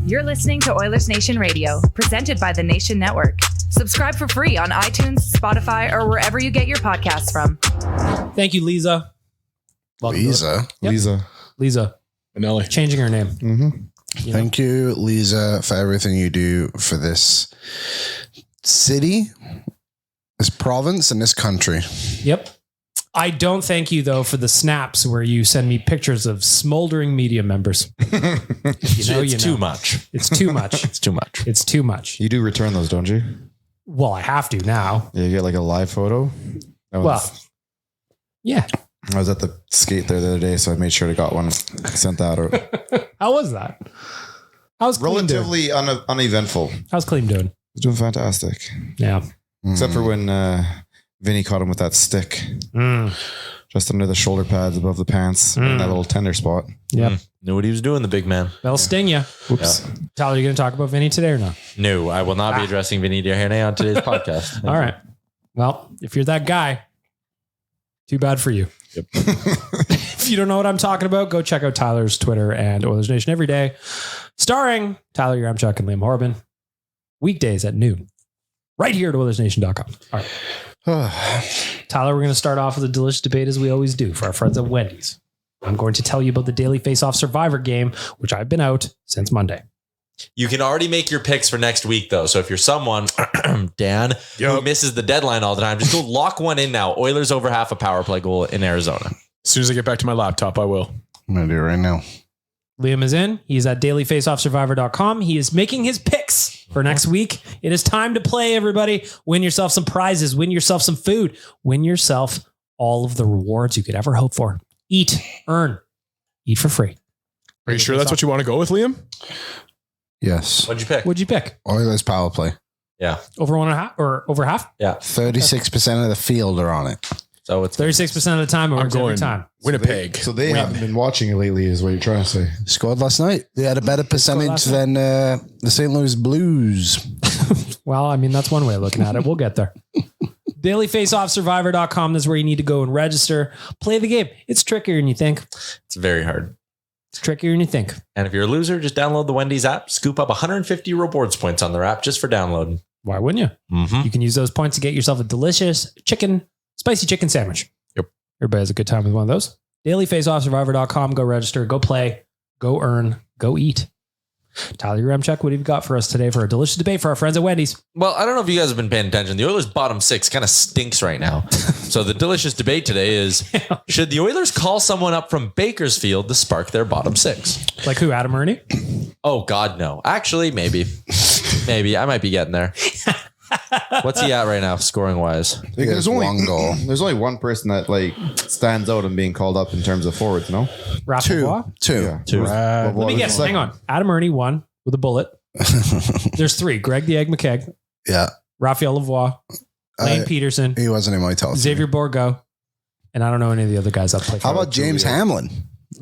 You're listening to Oilersnation Radio, presented by the Nation Network. Subscribe for free on iTunes, Spotify, or wherever you get your podcasts from. Thank you, Lisa. Welcome Lisa. Yep. Lisa. Manelli. Changing her name. Mm-hmm. Thank you, Lisa, for everything you do for this city, this province, and this country. Yep. I don't thank you, though, for the snaps where you send me pictures of smoldering media members. It's too much. It's too much. It's too much. It's too much. You do return those, don't you? Well, I have to now. Yeah, you get like a live photo. Yeah. I was at the skate there the other day, so I made sure to got one sent out. How was that? How's Clean relatively uneventful. How's Clean doing? He's doing fantastic. Yeah. Except for when Vinny caught him with that stick. Just under the shoulder pads above the pants in that little tender spot. Yep. Knew what he was doing, the big man. That'll sting you. Oops. Yeah. Tyler, you going to talk about Vinny today or not? No, I will not be addressing Vinny Deherne on today's podcast. All right. Well, if you're that guy, too bad for you. Yep. If you don't know what I'm talking about, go check out Tyler's Twitter and Oilers Nation every day, starring Tyler Yaramchuk and Liam Horban, weekdays at noon, right here at OilersNation.com. All right. Tyler, we're going to start off with a delicious debate as we always do for our friends at Wendy's. I'm going to tell you about the Daily Face-Off Survivor game, which I've been out since Monday. You can already make your picks for next week, though. So if you're someone, Dan, who misses the deadline all the time, just go lock one in now. Oilers over half a power play goal in Arizona. As soon as I get back to my laptop, I will. I'm going to do it right now. Liam is in. He's at dailyfaceoffsurvivor.com. He is making his picks for next week. It is time to play, everybody. Win yourself some prizes. Win yourself some food. Win yourself all of the rewards you could ever hope for. Eat, earn, eat for free. Are you sure that's what you want to go with, Liam? Yes. What'd you pick? Oilers power play. Yeah. Over 1.5 or over half? Yeah. 36% of the field are on it. So it's 36% of the time or every time. Winnipeg. So they haven't been watching it lately, is what you're trying to say. Scored last night. They had a better percentage than the St. Louis Blues. Well, I mean, that's one way of looking at it. We'll get there. dailyfaceoffsurvivor.com. That's where you need to go and register. Play the game. It's trickier than you think. It's very hard. It's trickier than you think. And if you're a loser, just download the Wendy's app. Scoop up 150 rewards points on their app just for downloading. Why wouldn't you? Mm-hmm. You can use those points to get yourself a delicious spicy chicken sandwich. Yep. Everybody has a good time with one of those. dailyfaceoffsurvivor.com. Go register. Go play. Go earn. Go eat. Tyler Yaramchuk, what have you got for us today for a delicious debate for our friends at Wendy's? Well, I don't know if you guys have been paying attention. The Oilers' bottom six kind of stinks right now. So the delicious debate today is, should the Oilers call someone up from Bakersfield to spark their bottom six? Like who, Adam Ernie? Oh, God, no. Actually, maybe. Maybe. I might be getting there. What's he at right now, scoring-wise? There's only one goal. There's only one person that stands out and being called up in terms of forwards, no? Two. Yeah. Two. Let me guess. Hang on. Adam Ernie won with a bullet. There's three. Greg the Egg McKegg. Yeah. Raphael Lavoie. Lane Peterson. He wasn't in my top. Xavier Borgo. And I don't know any of the other guys that play. How about James Hamlin?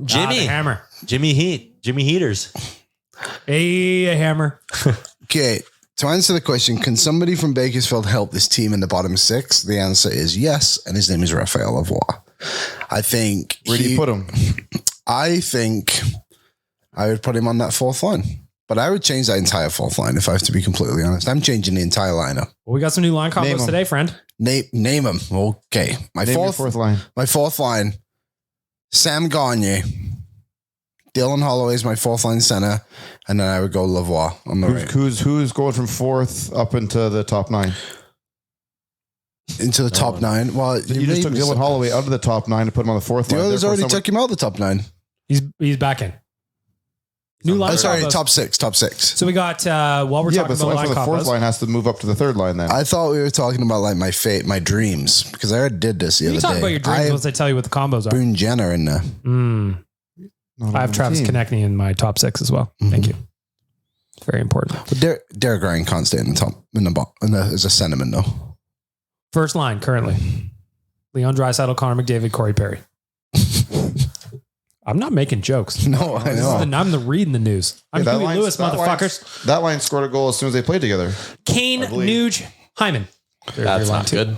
Jimmy. Hammer. Jimmy Heaters. Hey, a hammer. Okay. To answer the question, can somebody from Bakersfield help this team in the bottom six? The answer is yes, and his name is Raphael Lavoie. I think. Where do you put him? I think I would put him on that fourth line, but I would change that entire fourth line if I have to be completely honest. I'm changing the entire lineup. Well, we got some new line combos today, friend. Name him. Okay, My fourth line. My fourth line: Sam Gagner. Dylan Holloway is my fourth line center, and then I would go Lavoie on the right. Who's going from fourth up into the top nine? Into the top nine. Well, you just took Dylan Holloway out of the top nine to put him on the fourth line. The others already took him out of the top nine. He's back in. New line. Sorry, combos. top six. So we got while we're talking about line the fourth combos. line has to move up to the third line then. I thought we were talking about like my fate, my dreams, because I already did this the other day. You talk about your dreams once I tell you what the combos are. Boone Jenner in there. I have Travis Konechny in my top six as well. Mm-hmm. Thank you. It's very important. But Derek Ryan can't stay in the top as a centerman though. First line currently: Leon Draisaitl, Connor McDavid, Corey Perry. I'm not making jokes. No, I know. I'm reading the news. I'm Huey Lewis, motherfuckers. That line scored a goal as soon as they played together. Kane, Nuge, Hyman. That's not good.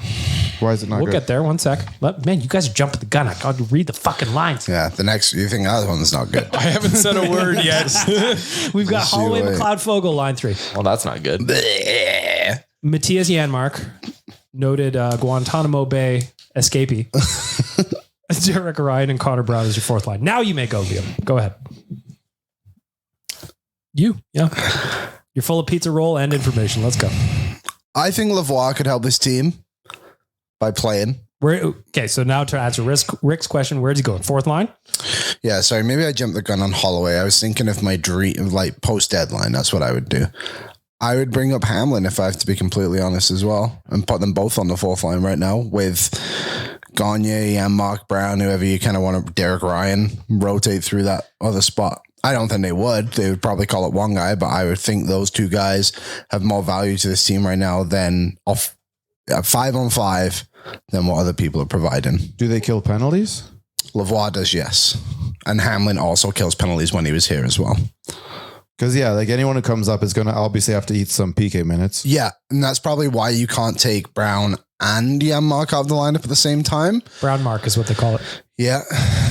Why is it not We'll good? get there. One sec. Man, you guys are jumping the gun. I got to read the fucking lines. Yeah, you think that one's not good. I haven't said a word yet. We've got See you Holloway, later. McLeod, Fogle, line 3. Well, that's not good. Matthias Janmark, noted Guantanamo Bay escapee. Derek Ryan and Connor Brown is your fourth line. Now you may go, Liam. Go ahead. Yeah. You're full of pizza roll and information. Let's go. I think Lavoie could help this team by playing. Okay, so now to answer Rick's question, where's he going? Fourth line? Yeah, sorry, maybe I jumped the gun on Holloway. I was thinking of my dream, like post deadline. That's what I would do. I would bring up Hamlin if I have to be completely honest as well, and put them both on the fourth line right now with Gagne and Mark Brown, whoever you kind of want to, Derek Ryan, rotate through that other spot. I don't think they would. They would probably call it one guy, but I would think those two guys have more value to this team right now than 5-on-5 than what other people are providing. Do they kill penalties? Lavoie does, yes. And Hamlin also kills penalties when he was here as well. Because, yeah, like anyone who comes up is going to obviously have to eat some PK minutes. Yeah, and that's probably why you can't take Brown and Janmark out of the lineup at the same time. Brown Mark is what they call it. Yeah,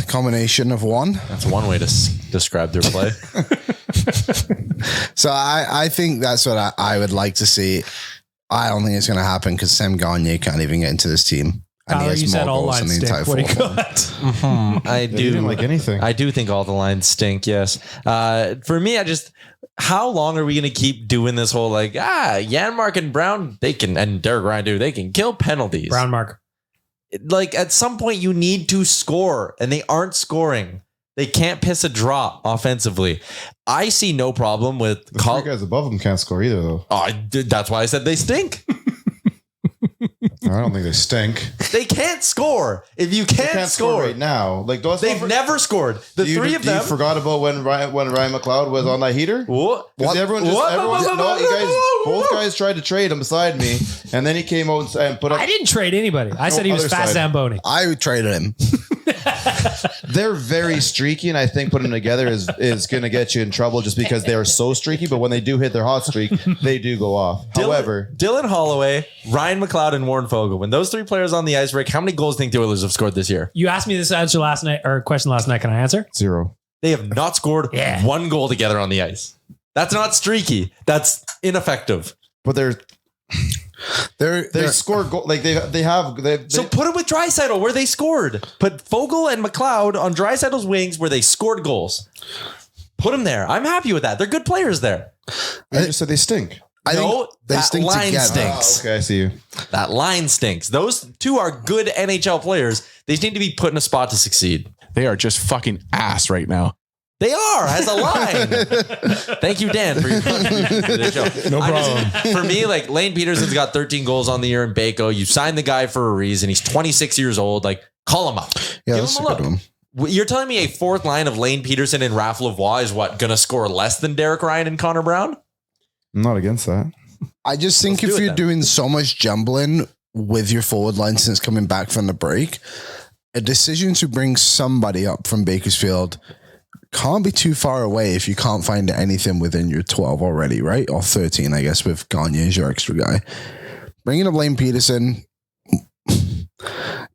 combination of one. That's one way to describe their play. So I think that's what I would like to see. I don't think it's going to happen because Sam Gagne can't even get into this team. And Tyler, you said all lines stink. What do you got? I They do didn't like anything. I do think all the lines stink. Yes. For me, how long are we going to keep doing this whole Janmark and Brown, and Derek Ryan they can kill penalties. Brown Mark. Like at some point you need to score and they aren't scoring. They can't piss a drop offensively. I see no problem with The three guys above them can't score either, though. that's why I said they stink. I don't think they stink. They can't score. If you They can't score right now. Like they've never scored. The three of them. You forgot about when Ryan McLeod was on that heater? What? Everyone both guys tried to trade him beside me, and then he came out and put up. I didn't trade anybody. I said he was other fast side. Zamboni. I would trade him. They're very streaky, and I think putting them together is going to get you in trouble just because they are so streaky. But when they do hit their hot streak, they do go off. However, Dylan Holloway, Ryan McLeod, and Warren Fogle. When those three players on the ice, Rick, how many goals do you think the Oilers have scored this year? You asked me this question last night. Can I answer? 0. They have not scored one goal together on the ice. That's not streaky. That's ineffective. But they They're score goal like they So put it with Draisaitl where they scored. Put Fogle and McLeod on Draisaitl's wings where they scored goals. Put them there. I'm happy with that. They're good players there. I just said they stink. I think they that stink line together. stinks. Okay, I see you. That line stinks. Those two are good NHL players. They just need to be put in a spot to succeed. They are just fucking ass right now. They are as a line. Thank you, Dan, for your contribution to the show. No problem. For me, like Lane Peterson's got 13 goals on the year in Baco. You signed the guy for a reason. He's 26 years old. Like, call him up. Yeah, Give that's him a a good look. one. You're telling me a fourth line of Lane Peterson and Raph Lavoie is what going to score less than Derek Ryan and Connor Brown? I'm not against that. I just think Let's do if it you're then. doing so much jumbling with your forward line since coming back from the break, a decision to bring somebody up from Bakersfield can't be too far away if you can't find anything within your 12 already, right? Or 13, I guess, with Gagne as your extra guy. Bringing up Lane Peterson.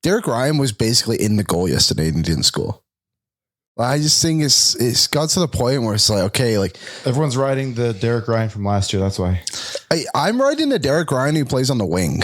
Derek Ryan was basically in the goal yesterday and he didn't score. I just think it's got to the point where it's like, okay, like Everyone's riding the Derek Ryan from last year. That's why. I'm riding the Derek Ryan who plays on the wing.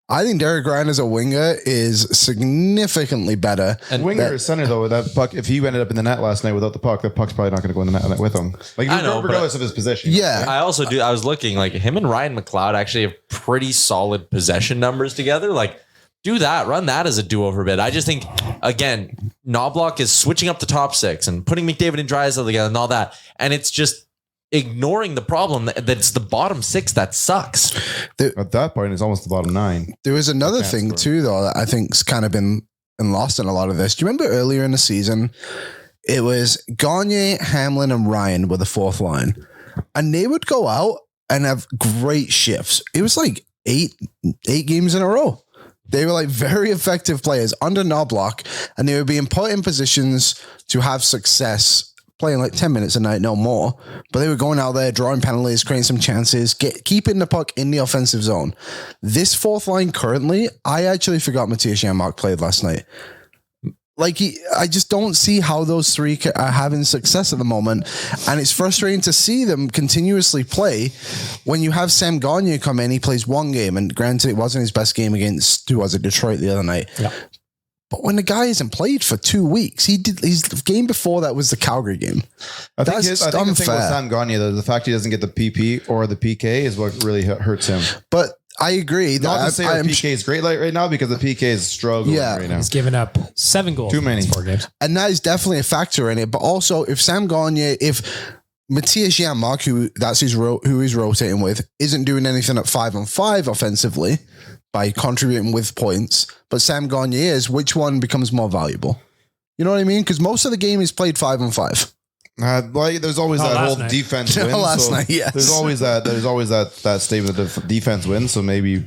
I think Derek Ryan as a winger is significantly better. And Winger is center though with that puck. If he ended up in the net last night without the puck, that puck's probably not going to go in the net with him. Like I know, regardless of his position. Yeah. I also do. I was looking like him and Ryan McLeod actually have pretty solid possession numbers together. Like, do that, run that as a duo for a bit. I just think, again, Knobloch is switching up the top six and putting McDavid and Draisaitl together and all that. And it's just ignoring the problem that it's the bottom six that sucks. At that point, it's almost the bottom 9. There was another Can't thing score. too, though, that I think's kind of been lost in a lot of this. Do you remember earlier in the season, it was Gagne, Hamlin, and Ryan were the fourth line, and they would go out and have great shifts. It was like eight games in a row. They were like very effective players under Knobloch, and they were being put in positions to have success playing like 10 minutes a night, no more. But they were going out there, drawing penalties, creating some chances, keeping the puck in the offensive zone. This fourth line currently, I actually forgot Matthias Janmark played last night. Like, I just don't see how those three are having success at the moment. And it's frustrating to see them continuously play when you have Sam Gagner come in. He plays one game, and granted, it wasn't his best game against, who was it, Detroit the other night. Yeah. But when the guy hasn't played for 2 weeks, his game before that was the Calgary game. I think the thing with Sam Gagner, though, the fact he doesn't get the PP or the PK is what really hurts him. But I agree. Not to say our PK is great right now, because the PK is struggling right now. He's given up 7 goals. Too many. 4 games. And that is definitely a factor in it. But also, if Sam Gagner, if Matthias Janmark, who he's rotating with, isn't doing anything at 5-on-5 offensively by contributing with points, but Sam Gagner is, which one becomes more valuable? You know what I mean? Because most of the game is played 5-on-5. Well, there's always that whole night. defense win. Last night, yes. There's always that statement that the defense wins. So maybe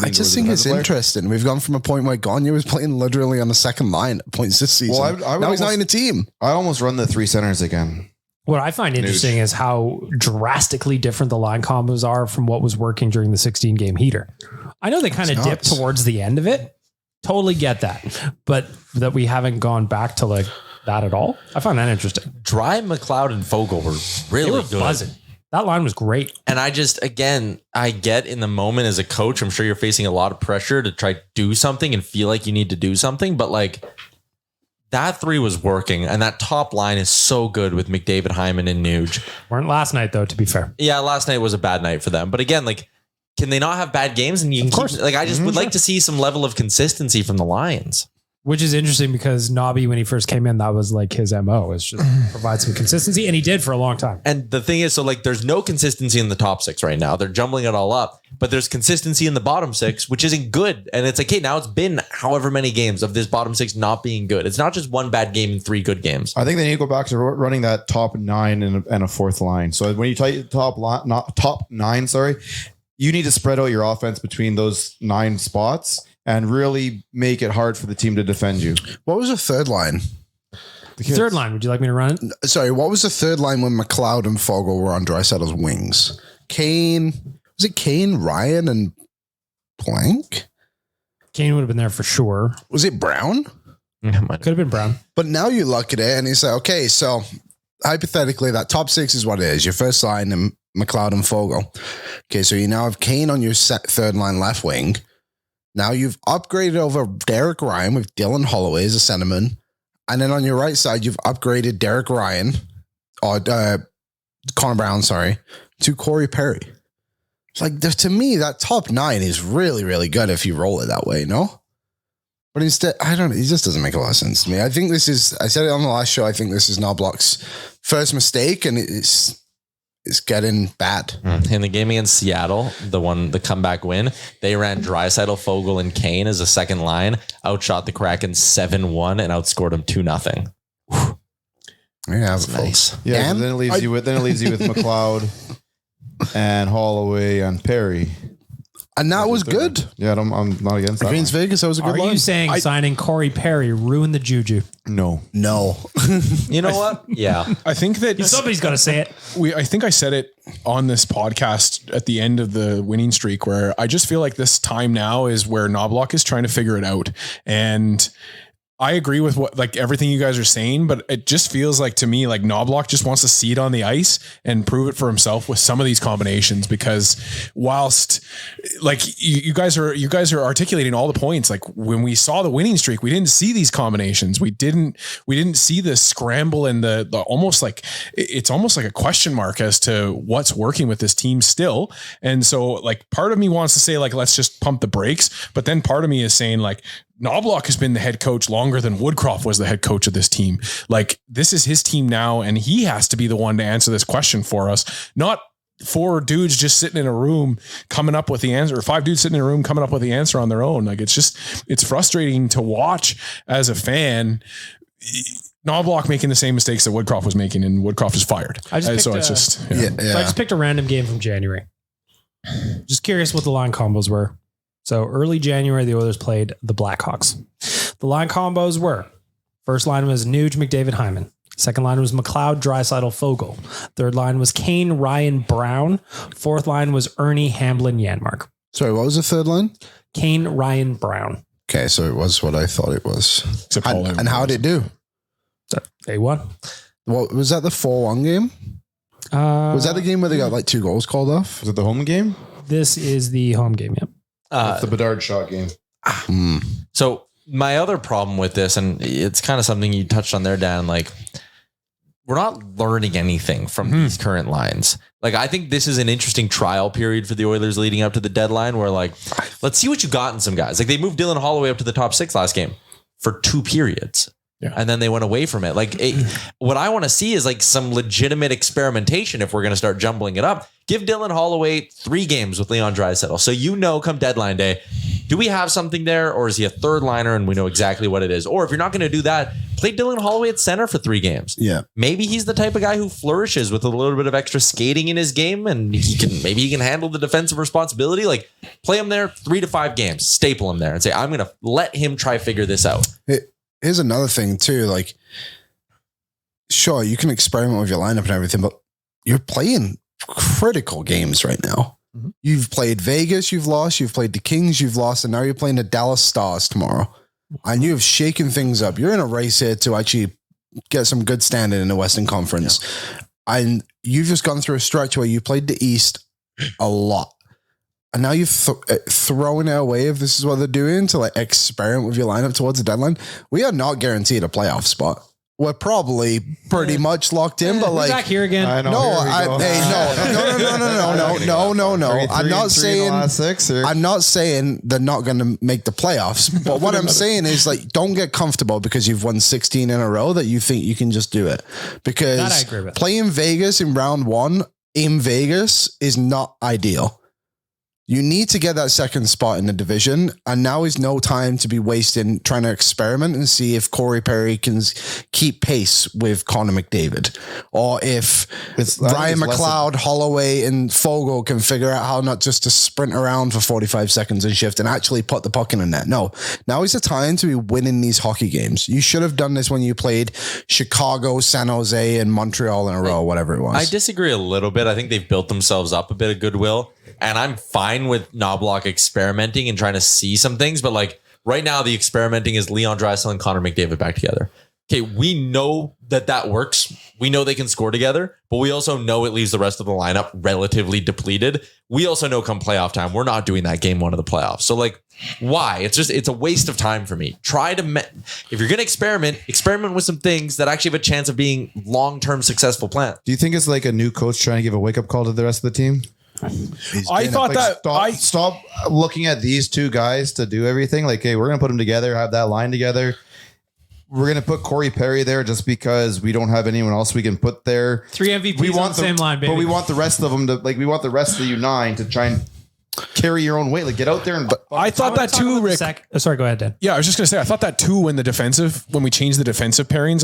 I just think it's interesting. We've gone from a point where Gagner was playing literally on the second line at points this season. Well, now he's not in the team. I almost run the 3 centers again. What I find interesting is how drastically different the line combos are from what was working during the 16-game heater. I know they kind of dipped towards the end of it. Totally get that. But that we haven't gone back to like that at all. I find that interesting. Dry, McLeod, and Fogle were really good. Buzzing. That line was great. And I just, again, I get in the moment as a coach, I'm sure you're facing a lot of pressure to try to do something and feel like you need to do something. But like, that 3 was working, and that top line is so good with McDavid, Hyman, and Nuge. Weren't last night, though, to be fair. Yeah, last night was a bad night for them. But again, like, can they not have bad games? And you can keep, like, I just would like to see some level of consistency from the Lions. Which is interesting because Nobby, when he first came in, that was like his MO, is just provide some consistency. And he did for a long time. And the thing is, so like, there's no consistency in the top 6 right now. They're jumbling it all up, but there's consistency in the bottom 6, which isn't good. And it's like, hey, now it's been however many games of this bottom 6 not being good. It's not just one bad game and 3 good games. I think they need to go back to running that top 9 and a fourth line. So when you take top 9, you need to spread out your offense between those 9 spots and really make it hard for the team to defend you. What was the third line? The third line, would you like me to run it? Sorry, what was the third line when McLeod and Fogle were on Draisaitl's wings? Kane, Ryan, and Blank? Kane would have been there for sure. Was it Brown? Could have been Brown. But now you look at it and you say, okay, so hypothetically, that top 6 is what it is. Your first line and McLeod and Fogle. Okay, so you now have Kane on your third line left wing. Now you've upgraded over Derek Ryan with Dylan Holloway as a centerman. And then on your right side, you've upgraded Derek Ryan, or Connor Brown, to Corey Perry. It's like, to me, that top 9 is really, really good if you roll it that way, no? But instead, I don't know, it just doesn't make a lot of sense to me. I think this is, I said it on the last show, I think this is Knobloch's first mistake, and it's getting bad. In the game against Seattle, the comeback win, they ran Draisaitl, Fogle, and Kane as a second line, outshot the Kraken 7-1 and outscored them 2-0. Yeah, that's nice. Yeah, Dan? then it leaves you with McLeod and Holloway and Perry. And that was good. Yeah, I'm not against that. Against Vegas, that was a good Are line. you saying signing Corey Perry ruined the juju? No. You know what? Yeah. I think that Somebody's got to say it. I think I said it on this podcast at the end of the winning streak, where I just feel like this time now is where Knobloch is trying to figure it out. And I agree with everything you guys are saying, but it just feels like to me, like Knobloch just wants to see it on the ice and prove it for himself with some of these combinations, because whilst like you guys are articulating all the points, like when we saw the winning streak, we didn't see these combinations. We didn't see the scramble and the almost like, it's almost like a question mark as to what's working with this team still. And so like part of me wants to say like, let's just pump the brakes. But then part of me is saying like, Knobloch has been the head coach longer than Woodcroft was the head coach of this team. Like this is his team now, and he has to be the one to answer this question for us, not 4 dudes just sitting in a room coming up with the answer, or 5 dudes sitting in a room coming up with the answer on their own. Like it's frustrating to watch as a fan. Knobloch making the same mistakes that Woodcroft was making, and Woodcroft is fired. I just picked a random game from January. Just curious what the line combos were. So early January, the Oilers played the Blackhawks. The line combos were, first line was Nuge, McDavid, Hyman. Second line was McLeod, Draisaitl, Fogle. Third line was Kane, Ryan, Brown. Fourth line was Ernie, Hamblin, Janmark. Sorry, what was the third line? Kane, Ryan, Brown. Okay, so it was what I thought it was. And how did it do? They won. What was that, the 4-1 game? Was that the game where they got like 2 goals called off? Was it the home game? This is the home game, yep. That's the Bedard shot game. So my other problem with this, and it's kind of something you touched on there, Dan, like we're not learning anything from these current lines. Like, I think this is an interesting trial period for the Oilers leading up to the deadline where, like, let's see what you got in some guys. Like, they moved Dylan Holloway up to the top 6 last game for 2 periods. Yeah. And then they went away from it. Like, what I want to see is like some legitimate experimentation if we're going to start jumbling it up. Give Dylan Holloway 3 games with Leon Draisaitl. So come deadline day, do we have something there, or is he a third liner and we know exactly what it is? Or if you're not going to do that, play Dylan Holloway at center for 3 games. Yeah. Maybe he's the type of guy who flourishes with a little bit of extra skating in his game, and maybe he can handle the defensive responsibility. Like, play him there 3 to 5 games, staple him there and say, I'm going to let him try figure this out. Here's another thing too. Like, sure, you can experiment with your lineup and everything, but you're playing critical games right now. Mm-hmm. You've played Vegas, you've lost. You've played the Kings, you've lost, and now you're playing the Dallas Stars tomorrow. And you have shaken things up. You're in a race here to actually get some good standing in the Western Conference. Yeah. And you've just gone through a stretch where you played the East a lot. And now you've thrown it away if this is what they're doing to like experiment with your lineup towards the deadline. We are not guaranteed a playoff spot. We're probably pretty much locked in, but like back here again. No. I'm not saying they're not going to make the playoffs. But what I'm saying is like, don't get comfortable because you've won 16 in a row that you think you can just do it. Because playing Vegas in round 1 in Vegas is not ideal. You need to get that second spot in the division, and now is no time to be wasting trying to experiment and see if Corey Perry can keep pace with Connor McDavid, or if Ryan McLeod, Holloway, and Fogle can figure out how not just to sprint around for 45 seconds and shift and actually put the puck in the net. No, now is the time to be winning these hockey games. You should have done this when you played Chicago, San Jose, and Montreal in a row, whatever it was. I disagree a little bit. I think they've built themselves up a bit of goodwill. And I'm fine with Knobloch experimenting and trying to see some things. But like right now, the experimenting is Leon Draisaitl and Connor McDavid back together. Okay, we know that works. We know they can score together, but we also know it leaves the rest of the lineup relatively depleted. We also know come playoff time, we're not doing that game 1 of the playoffs. So like, why? It's a waste of time for me. If you're going to experiment with some things that actually have a chance of being long-term successful plan. Do you think it's like a new coach trying to give a wake-up call to the rest of the team? Stop looking at these 2 guys to do everything. Like, hey, we're going to put them together, have that line together. We're going to put Corey Perry there just because we don't have anyone else we can put there. 3 MVPs on the same line, baby. But we want the rest of them to, like, we want the rest of you 9 to try and carry your own weight. Like, get out there and. I thought that too, Rick. Sorry, go ahead, Dan. Yeah, I was just going to say, I thought that too when we changed the defensive pairings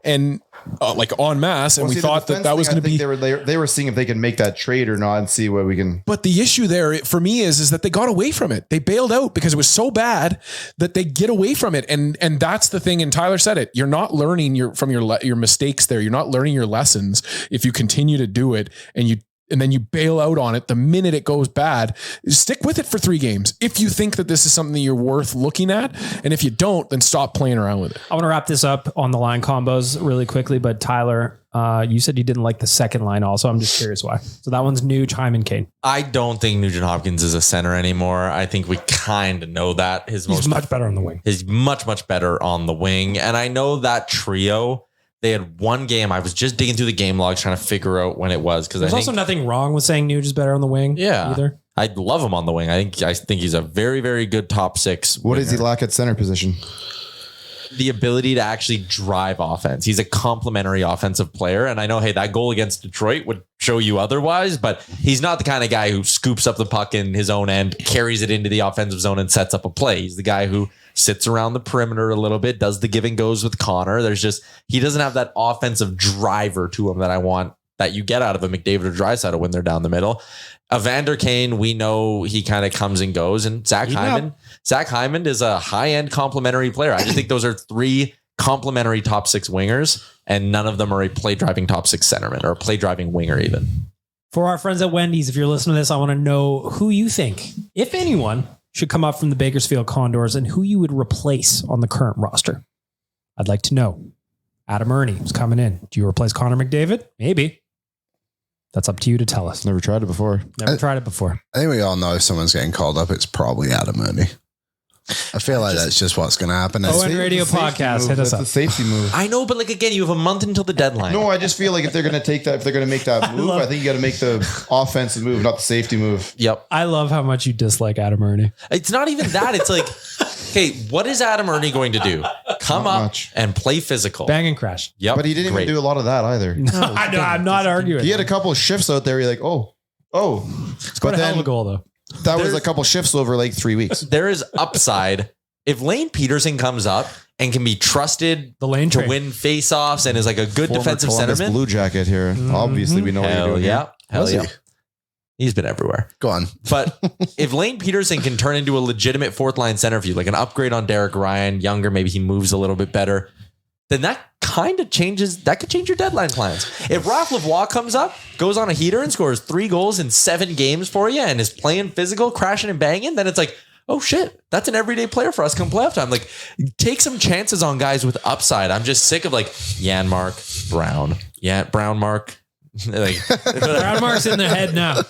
and like en masse, and we thought that was going to be. They were seeing if they can make that trade or not and see what we can. But the issue there for me is that they got away from it. They bailed out because it was so bad that they get away from it, and that's the thing. And Tyler said it. You're not learning from your mistakes there. You're not learning your lessons if you continue to do it, and then you bail out on it the minute it goes bad. Stick with it for 3 games. If you think that this is something that you're worth looking at, and if you don't, then stop playing around with it. I want to wrap this up on the line combos really quickly, but Tyler, you said you didn't like the second line also. I'm just curious why. So that one's Nuge, Hyman, Kane. I don't think Nugent Hopkins is a center anymore. I think we kind of know that. He's much better on the wing. He's much, much better on the wing. And I know that trio, they had 1 game. I was just digging through the game logs trying to figure out when it was. Because there's also nothing wrong with saying Nuge is better on the wing. Yeah. Either. I love him on the wing. I think he's a very, very good top 6 What does he lack at center position? The ability to actually drive offense. He's a complementary offensive player. And I know, hey, that goal against Detroit would show you otherwise, but he's not the kind of guy who scoops up the puck in his own end, carries it into the offensive zone and sets up a play. He's the guy who sits around the perimeter a little bit, does the give and goes with Connor. He doesn't have that offensive driver to him that I want, that you get out of a McDavid or Draisaitl when they're down the middle. Evander Kane, we know he kind of comes and goes, and Zach Hyman is a high-end complementary player. I just think those are 3 complementary top 6 wingers, and none of them are a play driving top six centerman or a play driving winger even. For our friends at Wendy's, if you're listening to this, I want to know who you think, if anyone, should come up from the Bakersfield Condors and who you would replace on the current roster. I'd like to know. Adam Ernie is coming in. Do you replace Connor McDavid? Maybe. That's up to you to tell us. Never tried it before. Never tried it before. I think we all know if someone's getting called up, it's probably Adam Ernie. I feel like that's just what's going to happen. ON Radio Podcast, hit us up. That's a safety move. I know, but like again, you have a month until the deadline. No, I just feel like if they're going to take that, if they're going to make that move, I think you got to make the offensive move, not the safety move. Yep. I love how much you dislike Adam Ernie. It's not even that. It's like, okay, what is Adam Ernie going to do? Come Not up much. and play physical. Bang and crash. Yep. But he didn't Great. even do a lot of that either. No, I know, I'm not arguing. He had a couple of shifts out there. You're like, oh. Scored a hell of a goal, though. That was a couple shifts over like 3 weeks. There is upside. If Lane Peterson comes up and can be trusted The lane to train. win faceoffs and is like a good Former defensive Columbus centerman, Blue Jacket here. Obviously, we know what you're hell doing. yeah. Here. Hell Was yeah. he? He's been everywhere. Go on. But if Lane Peterson can turn into a legitimate fourth line center for you, like an upgrade on Derek Ryan, younger, maybe he moves a little bit better, then that kind of changes. That could change your deadline plans. If Ralph Lavoie comes up, goes on a heater and scores 3 goals in 7 games for you and is playing physical, crashing and banging, then it's like, oh shit, that's an everyday player for us come playoff time. Like, take some chances on guys with upside. I'm just sick of like Janmark, Brown. Yeah, Brown Mark. Like, Brown Mark's in their head now.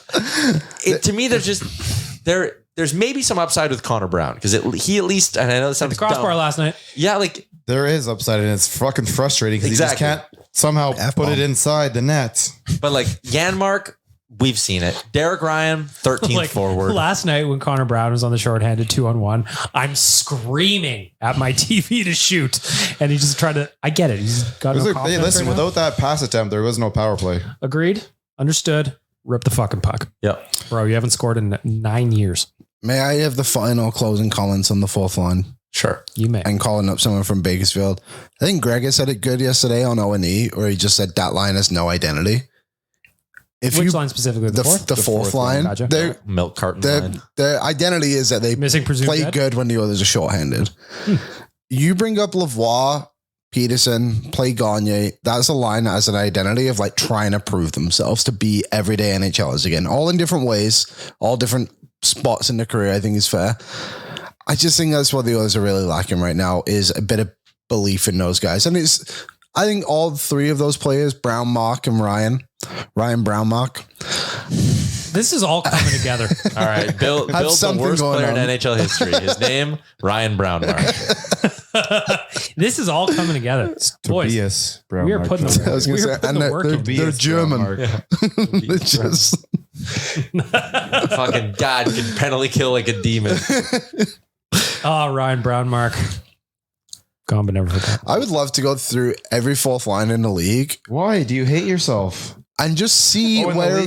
to me, there's maybe some upside with Connor Brown because he at least, and I know this At the sounds crossbar dumb. last night. Yeah, like There is upside, and it's fucking frustrating because Exactly. you just can't somehow F-bomb. put it inside the net. but like Janmark, we've seen it. Derek Ryan, 13th Like forward. last night when Connor Brown was on the shorthanded 2-on-1, I'm screaming at my TV to shoot, and he just tried to. I get it. He's got no confidence Hey, listen, right now. without that pass attempt, there was no power play. Agreed. Understood. Rip the fucking puck, Yep. bro. You haven't scored in 9 years. May I have the final closing comments on the fourth line Sure. You may. and calling up someone from Bakersfield? I think Greg had said it good yesterday on O&E, where he just said that line has no identity. If Which you line specifically? The fourth? the fourth line, Gotcha. Milk carton line. their identity is that they Missing presumed play dead? good when the others are shorthanded. You bring up Lavoie, Peterson, play Gagne. That's a line that has an identity of like trying to prove themselves to be everyday NHLers again, all in different ways, all different spots in their career. I think is fair. I just think that's what the others are really lacking right now is a bit of belief in those guys. And I think all 3 of those players, Brown, Mark, and Ryan Brown, Mark. This is all coming together. All right. Bill's the something worst going player in on. NHL history. His name, Ryan Brownmark. This is all coming together. Boys, Tobias Brown. we are putting I was going to say, and they're German. They're just Fucking God can penalty kill like a demon. Ryan Brownmark. Gone but never forgot. I would love to go through every fourth line in the league Why do you hate yourself? and just see where in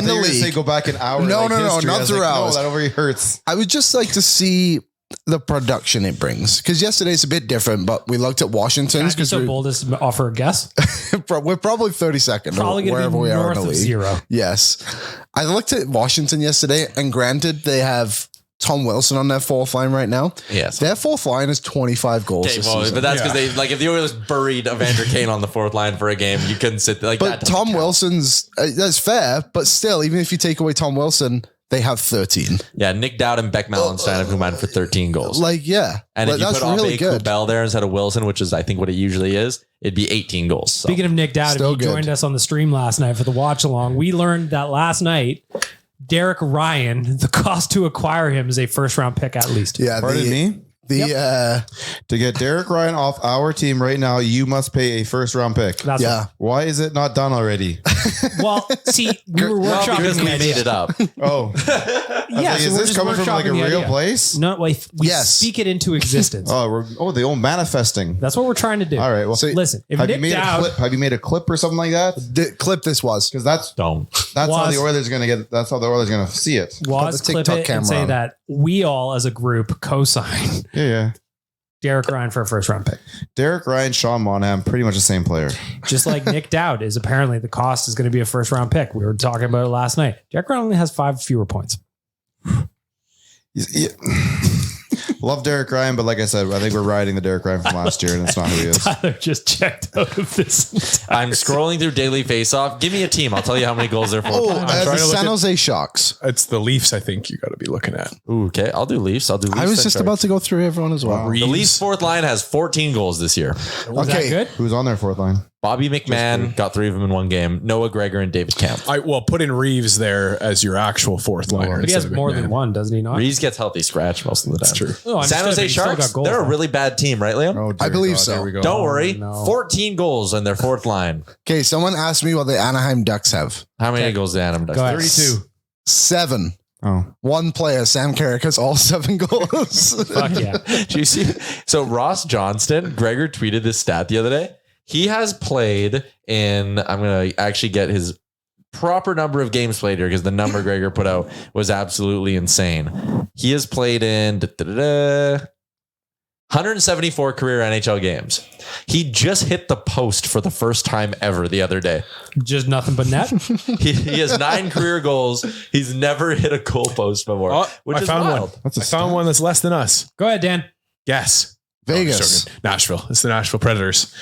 the league. Say go back an hour. No, like no, history. not I was through like, hours. No, that already hurts. I would just like to see the production it brings because yesterday's a bit different, but we looked at Washington's I'd be because so bold as to offer a guess. we're probably 32nd Probably going wherever to be we are in north the of league. 0. Yes. I looked at Washington yesterday and granted they have Tom Wilson on their fourth line right now. Yes. Their fourth line is 25 goals. Okay, this well, season. but that's because they like if the Oilers buried Evander Kane on the 4th line for a game, you couldn't sit there like But that. Tom Wilson's, that's fair, but still, even if you take away Tom Wilson, they have 13. Yeah, Nick Dowd and Beck Mallenstein have combined for 13 goals. Like, yeah. And if Like, you that's put really Abe good. Kubel there instead of Wilson, which is I think what it usually is, it'd be 18 goals. So. Speaking of Nick Dowd, if Still you good. joined us on the stream last night for the watch along, we learned that last night, Derek Ryan, the cost to acquire him is a first round pick at least. Yeah. Pardon me? The To get Derek Ryan off our team right now, you must pay a first round pick. That's yeah. Why is it not done already? Well, see, we were Well, workshopping because the we idea. made it up. Oh, Yeah, so is we're this just coming from like a workshopping the real idea. place? No, we Yes. speak it into existence. The old manifesting. That's what we're trying to do. All right. Well, So- Listen, if have you Nick made a Dowd, clip? Have you made a clip or something like that? The clip this was. Because that's Don't. how Was- the Oilers going to get. That's how the Oilers going to see it. was the clip TikTok it and camera say on. that we all as a group co-sign Yeah. Derek Ryan for a first round pick. Derek Ryan, Sean Monahan, pretty much the same player. Just like Nick Dowd is apparently the cost is going to be a first round pick. We were talking about it last night. Derek Ryan only has 5 fewer points. Yeah. Love Derek Ryan, but like I said, I think we're riding the Derek Ryan from last year, and it's not who he is. Tyler just checked out of this. I'm scrolling through daily face-off. Give me a team. I'll tell you how many goals they're for. The San Jose Sharks. It's the Leafs, I think you got to be looking at. Ooh, okay, I'll do Leafs. I was just about to go through everyone as well. The Leafs' fourth line has 14 goals this year. Was that good? Who's on their fourth line? Bobby McMahon got 3 of them in one game. Noah Gregor and David Kemp. Put in Reeves there as your actual fourth liner. But he has instead of more McMahon. than one, doesn't he not? Reeves gets healthy scratch most of the time. That's true. Oh, San understood, Jose but he still got Sharks, goals, they're a though. really bad team, right, Liam? Oh, I dear believe God, so. there we go. Don't worry. no. 14 goals on their fourth line. Okay, someone asked me what the Anaheim Ducks have. How many goals did Adam Ducks? Go ahead. 32. 7. Oh, One player, Sam Carrick, has all 7 goals. Fuck yeah. Do you see? So Ross Johnston, Gregor tweeted this stat the other day. He has played in, I'm going to actually get his proper number of games played here because the number Gregor put out was absolutely insane. He has played in 174 career NHL games. He just hit the post for the first time ever the other day. Just nothing but net. He has 9 career goals. He's never hit a goal post before, which I is found wild. one. I found one that's less than us. Go ahead, Dan. Guess. Vegas. Nashville. It's the Nashville Predators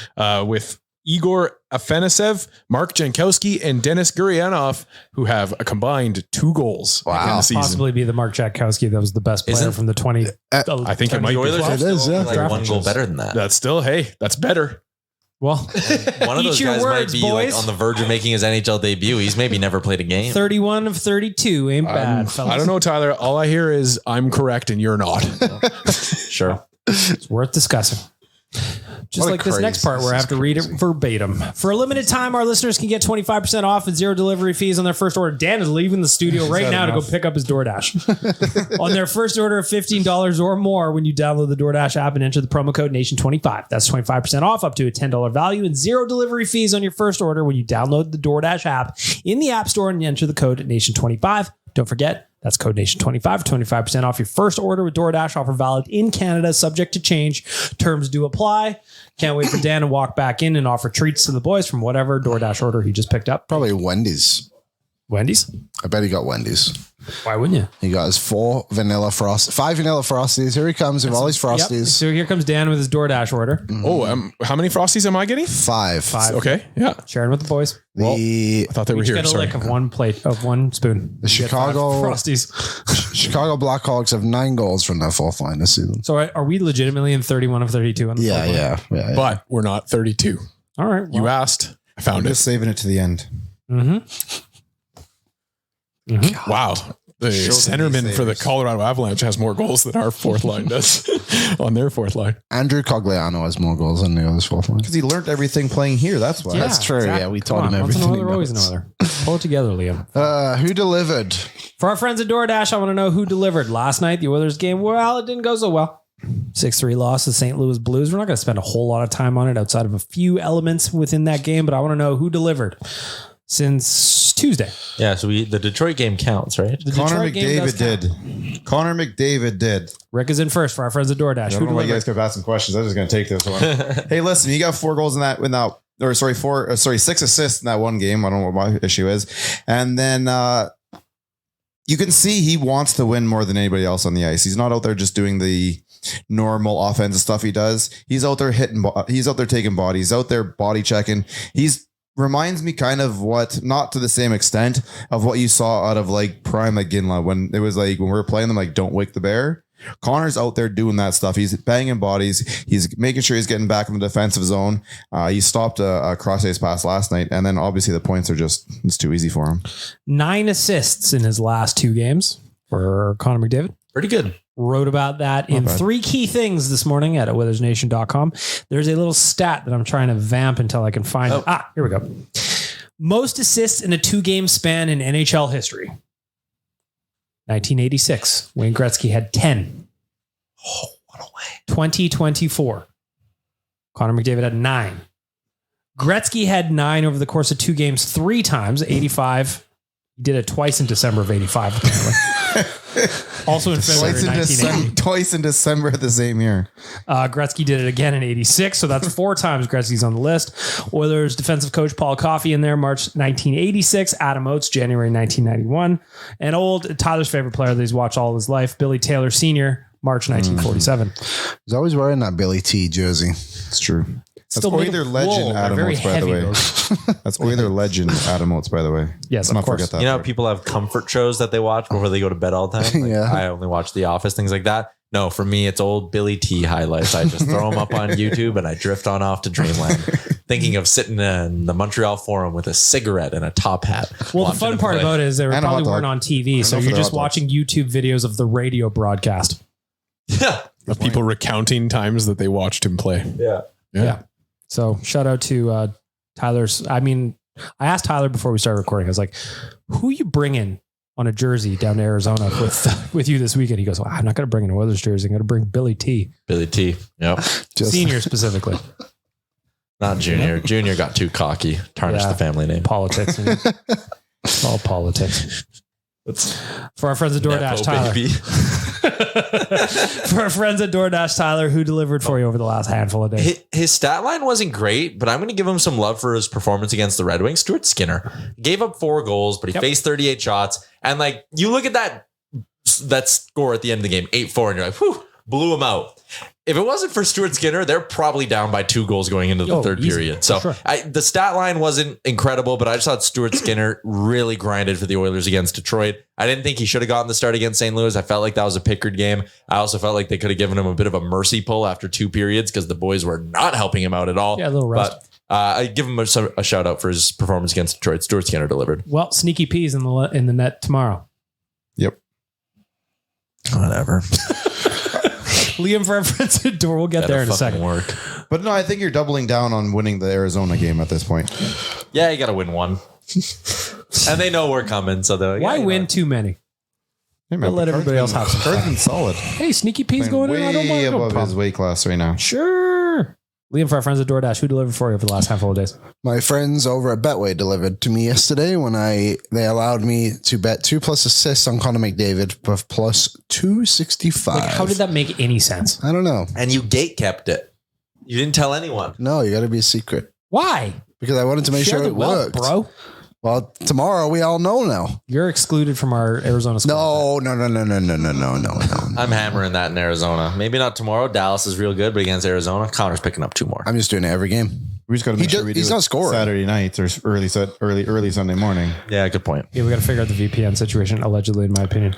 with Igor Afanasev, Mark Jankowski, and Denis Gurianov, who have a combined 2 goals in the season. Possibly be the Mark Jankowski that was the best player Isn't- from the 20. I think it might The be. Oilers are It is, still yeah. like 1 goal better than that. That's still, hey, that's better. Well, One of eat those your guys words, might be like boys. on the verge of making his NHL debut. He's maybe never played a game. 31 of 32 ain't bad, fellas. I don't know, Tyler. All I hear is I'm correct and you're not. Sure. It's worth discussing. Just What a like this next part where I have to read it verbatim. For a limited time, our listeners can get 25% off and 0 delivery fees on their first order. Dan is leaving the studio right now to go pick up his DoorDash. On their first order of $15 or more when you download the DoorDash app and enter the promo code Nation25. That's 25% off up to a $10 value and 0 delivery fees on your first order when you download the DoorDash app in the App Store and enter the code Nation25. Don't forget, that's code Nation25, 25% off your first order with DoorDash. Offer valid in Canada, subject to change. Terms do apply. Can't wait for Dan to walk back in and offer treats to the boys from whatever DoorDash order he just picked up. Probably Wendy's. Wendy's? I bet he got Wendy's. Why wouldn't you? He got his 5 vanilla Frosties. Here he comes with all his Yep. Frosties. So here comes Dan with his DoorDash order. Oh, how many Frosties am I getting? 5. Okay, yeah. Sharing with the boys. The I thought they were Each here. get a Sorry. lick of one plate of one spoon. The You get 5 Chicago- Frosties. Chicago Blackhawks have 9 goals from their 4th line this season. So are we legitimately in 31 of 32 on the fourth line? Yeah. But we're not 32. All right. You well, asked. I found I'm it. just saving it to the end. Wow. The Shows the centerman for the savers. Colorado Avalanche has more goals than our fourth line does on their fourth line. Andrew Cogliano has more goals than the other's 4th line. Because he learned everything playing here. That's why. That's true. Yeah, we taught him Once everything in a while, he always knows. another. Pull it together, Liam. Who delivered? For our friends at DoorDash, I want to know who delivered last night. The Oilers game, well, it didn't go so well. 6-3 loss to St. Louis Blues. We're not going to spend a whole lot of time on it outside of a few elements within that game, but I want to know who delivered since Tuesday. Yeah, so the Detroit game counts, right? The Connor Detroit game does McDavid count. did. Connor McDavid did. Rick is in first for our friends at DoorDash. I Who don't know why you delivered? guys kept asking questions. I'm just going to take this one. Hey, listen, you got 4 goals in that, or sorry, 6 assists in that one game. I don't know what my issue is. And then you can see he wants to win more than anybody else on the ice. He's not out there just doing the normal offensive stuff he does. He's out there he's out there taking bodies, he's out there body checking. Reminds me kind of what, not to the same extent of what you saw out of like prime McGinley when it was like when we were playing them like Don't Wake the Bear. Connor's out there doing that stuff. He's banging bodies. He's making sure he's getting back in the defensive zone. He stopped a cross-ice pass last night, and then obviously the points are it's too easy for him. 9 assists in his last 2 games for Connor McDavid. Pretty good. Wrote about that in bad. 3 key things this morning at Oilersnation.com. There's a little stat that I'm trying to vamp until I can find it. Here we go. Most assists in a 2-game span in NHL history. 1986. Wayne Gretzky had 10. Oh, what a way. 2024. Connor McDavid had 9. Gretzky had 9 over the course of 2 games 3 times. 85. He did it twice in December of 85. Apparently. Also in February 1980. Twice in December of the same year. Gretzky did it again in 86. So that's 4 times Gretzky's on the list. Oilers defensive coach Paul Coffey in there, March 1986. Adam Oates, January 1991. And old Tyler's favorite player that he's watched all his life, Billy Taylor Sr., March 1947. He's always wearing that Billy T jersey. It's true. That's Still made Oiler of legend wool. They're Adam very Oates, by the heavy, way. those. That's Oiler legend Adam Oates, by the way. Yes, Let's of not course. forget that. You know, part. people have comfort shows that they watch before they go to bed all the time. Like, Yeah. I only watch The Office, things like that. No, for me, it's old Billy T highlights. I just throw them up on YouTube and I drift on off to dreamland, thinking of sitting in the Montreal Forum with a cigarette and a top hat. Well, the watching fun them part play. about it is they And a probably hot dog. weren't on TV, so know you're for just the hot watching YouTube videos of the radio broadcast. Yeah. Of people recounting times that they watched him play. Yeah. Yeah. So shout out to Tyler's. I mean, I asked Tyler before we started recording. I was like, "Who you bringing on a jersey down to Arizona with you this weekend?" He goes, well, "I'm not going to bring an Oilers jersey. I'm going to bring Billy T, Billy T. Yep. senior specifically." Not Junior. Junior got too cocky, tarnished Yeah. the family name. Politics. It's all politics. For our friends at DoorDash, Nepo Tyler. baby. For our friends at DoorDash, Tyler, who delivered for you over the last handful of days? His stat line wasn't great, but I'm going to give him some love for his performance against the Red Wings. Stuart Skinner gave up 4 goals, but he faced 38 shots. And like, you look at that score at the end of the game, 8-4, and you're like, whew, blew him out. If it wasn't for Stuart Skinner, they're probably down by 2 goals going into the third easy, period. So sure. the stat line wasn't incredible, but I just thought Stuart Skinner really grinded for the Oilers against Detroit. I didn't think he should have gotten the start against St. Louis. I felt like that was a Pickard game. I also felt like they could have given him a bit of a mercy pull after 2 periods because the boys were not helping him out at all. Yeah, a little rest. But I give him a shout out for his performance against Detroit. Stuart Skinner delivered. Well, sneaky peas in the net tomorrow. Yep. Whatever. Liam for our friends at Door. We'll get there in a second. Work. But no, I think you're doubling down on winning the Arizona game at this point. Yeah, you got to win one. And they know we're coming, so they're like, Why yeah, you win know. too many? Hey, We'll let everybody else have some Card's fun. been solid. Hey, sneaky peas Playing going in. I don't way mind. No above his problem. weight class right now. Sure. Liam for our friends at DoorDash, who delivered for you over the last handful of days? My friends over at Betway delivered to me yesterday when they allowed me to bet 2+ assists on Connor McDavid with plus 265. Like, how did that make any sense? I don't know. And you gate kept it. You didn't tell anyone. No, you got to be a secret Why? because I wanted to make Share sure the it wealth, worked. bro. Well, tomorrow we all know now. You're excluded from our Arizona squad. No. I'm hammering that in Arizona. Maybe not tomorrow. Dallas is real good, but against Arizona, Connor's picking up 2 more. I'm just doing it every game. We just got to make sure we do he's it not scoring. Saturday nights or early Sunday morning. Yeah, good point. Yeah, we got to figure out the VPN situation, allegedly, in my opinion.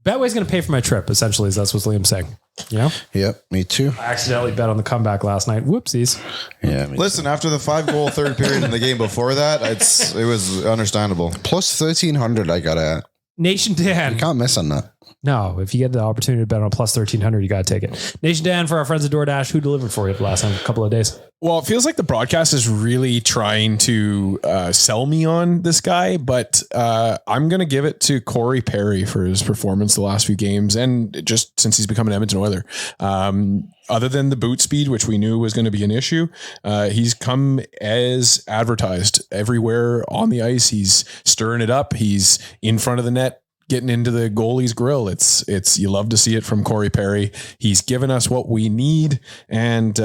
Betway's going to pay for my trip, essentially, is that's what Liam's saying. You know? Yep, me too. I accidentally bet on the comeback last night. Whoopsies. Yeah, Listen, after the 5-goal third period in the game before that, it was understandable. plus 1,300 I got at. Nation Dan. You can't miss on that. No, if you get the opportunity to bet on plus 1,300, you got to take it. Nation Dan for our friends at DoorDash, who delivered for you the last couple of days? Well, it feels like the broadcast is really trying to sell me on this guy, but I'm going to give it to Corey Perry for his performance the last few games and just since he's become an Edmonton Oiler. Other than the boot speed, which we knew was going to be an issue, he's come as advertised everywhere on the ice. He's stirring it up. He's in front of the net, getting into the goalie's grill. It's you love to see it from Corey Perry. He's given us what we need, and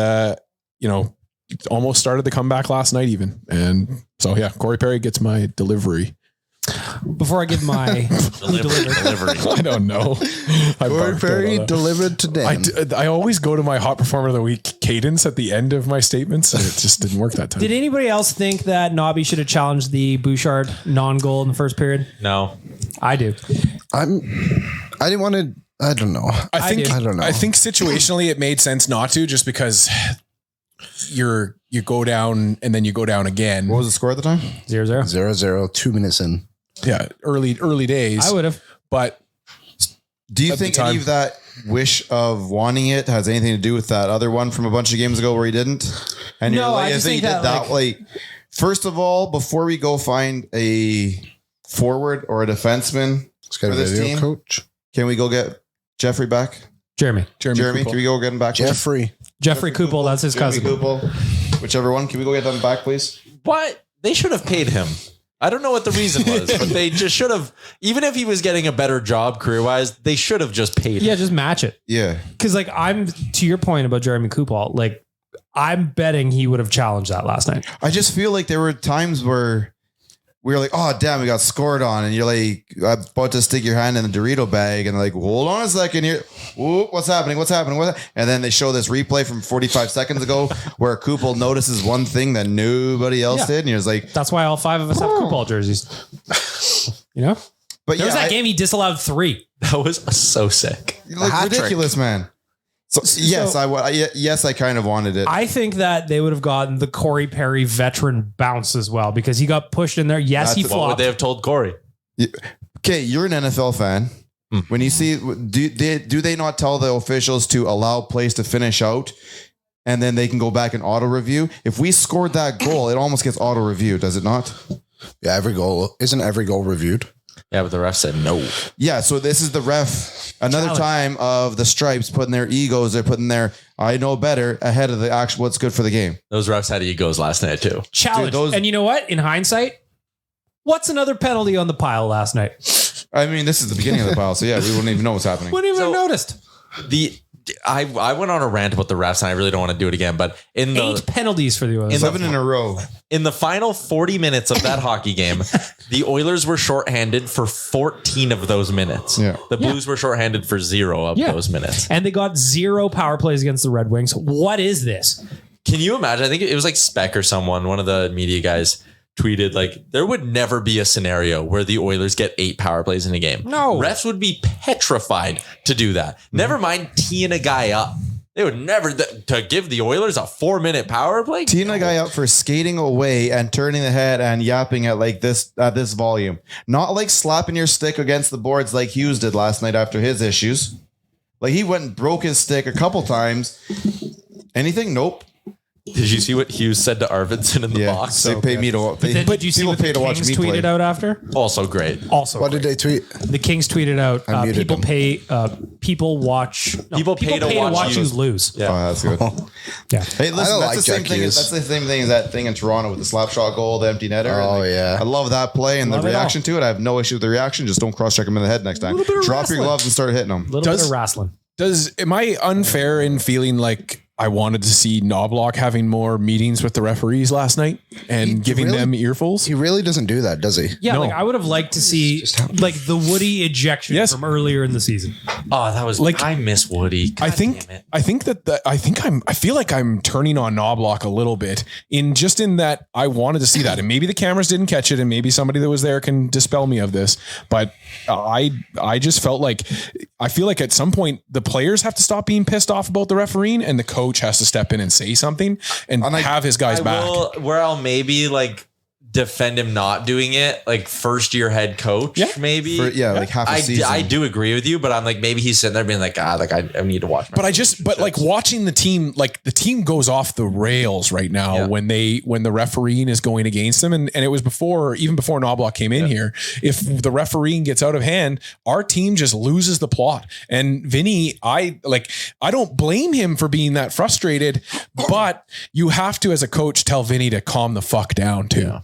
almost started the comeback last night even. And so yeah, Corey Perry gets my delivery. Before I give my Delivery. I don't know. Corey Perry delivered today. I always go to my hot performer of the week cadence at the end of my statements, and it just didn't work that time. Did anybody else think that Nobby should have challenged the Bouchard non-goal in the first period? No. I do. I didn't want to. I don't know. I don't know. I think situationally it made sense not to, just because you go down and then you go down again. What was the score at the time? 0-0. 0-0, 2 minutes in. Yeah, early days. I would have. But Do you At the think time. any of that wish of wanting it has anything to do with that other one from a bunch of games ago where he didn't? And No, you're like, I just think he that, did that. Like, first of all, before we go find a forward or a defenseman It's got for a this video team, coach. can we go get Jeffrey back? Jeremy, Jeremy, Kupel. can we go get him back? please? Jeffrey Kupel, that's his Jeremy cousin. Kupel, whichever one. Can we go get them back, please? But they should have paid him. I don't know what the reason was, but they just should have, even if he was getting a better job career-wise, they should have just paid him. Yeah, just match it. Yeah. Because like I'm to your point about Jeremy Kupal, like I'm betting he would have challenged that last night. I just feel like there were times where we were like, oh damn, we got scored on, and you're like about to stick your hand in the Dorito bag, and they're like, hold on a second here. Whoop, what's happening? And then they show this replay from 45 seconds ago where Kupal notices one thing that nobody else did, and you're just like, That's why all 5 of us have Kupal jerseys. You know? but There was that game he disallowed 3. That was so sick. like ridiculous, man. So yes, I kind of wanted it. I think that they would have gotten the Corey Perry veteran bounce as well because he got pushed in there. Yes, he What would flopped. they have told Corey? Okay, you're an NFL fan. When you see, do they not tell the officials to allow plays to finish out, and then they can go back and auto review? If we scored that goal, it almost gets auto reviewed, does it not? Yeah, isn't every goal reviewed? Yeah, but the ref said no. Yeah, so this is the ref. Another time of the Stripes putting their egos, they're putting their I know better ahead of the actual what's good for the game. Those refs had egos last night too. Challenge. Dude, and you know what? In hindsight, what's another penalty on the pile last night? I mean, this is the beginning of the pile, so yeah, we wouldn't even know what's happening. Wouldn't even have noticed. I went on a rant about the refs, and I really don't want to do it again. But in the 8 penalties for the Oilers. 7 in a row. in the final 40 minutes of that hockey game, the Oilers were shorthanded for 14 of those minutes. Yeah. The Blues were shorthanded for 0 of those minutes. And they got 0 power plays against the Red Wings. What is this? Can you imagine? I think it was like Speck or someone, one of the media guys, tweeted like there would never be a scenario where the Oilers get 8 power plays in a game. No. Refs would be petrified to do that. Never mind teeing a guy up. They would never to give the Oilers a 4-minute power play. Teeing a guy up for skating away and turning the head and yapping at like this at this volume. Not like slapping your stick against the boards like Hughes did last night after his issues. Like he went and broke his stick a couple times. Anything? Nope. Did you see what Hughes said to Arvidsson in the box? They pay me to. Did you see what the Kings tweeted out after? Also great. Also, What did they tweet? the Kings tweeted out? muted People them. pay. People watch. People pay to watch you you lose. Yeah. Oh, that's good. Yeah. Hey, I listen, don't that's like the same Jack thing. Hughes. That's the same thing as that thing in Toronto with the slap shot goal, the empty netter. Oh, yeah. I love that play and Love the it reaction to it. I have no issue with the reaction. Just don't cross check him in the head next time. Little bit of Drop your wrestling. gloves and start hitting them. A little bit of wrestling. Am I unfair in feeling like I wanted to see Knobloch having more meetings with the referees last night and giving really- them earfuls? He really doesn't do that, does he? Yeah, No. like I would have liked to see like the Woody ejection Yes. from earlier in the season. Oh, that was Like- I miss Woody. God I think damn it. I feel like I'm turning on Knobloch a little bit in that I wanted to see that, and maybe the cameras didn't catch it, and maybe somebody that was there can dispel me of this, but I just felt like I feel like at some point the players have to stop being pissed off about the refereeing, and the coach has to step in and say something and have his guys back. Where I'll maybe like defend him not doing it, like first year head coach, maybe. Like half a season. I do agree with you, but I'm like maybe he's sitting there being like, I need to watch. But like watching the team, like the team goes off the rails right now when the refereeing is going against them. And it was even before Knobloch came in here. If the refereeing gets out of hand, our team just loses the plot. And Vinny, I don't blame him for being that frustrated, but you have to, as a coach, tell Vinny to calm the fuck down too. Yeah.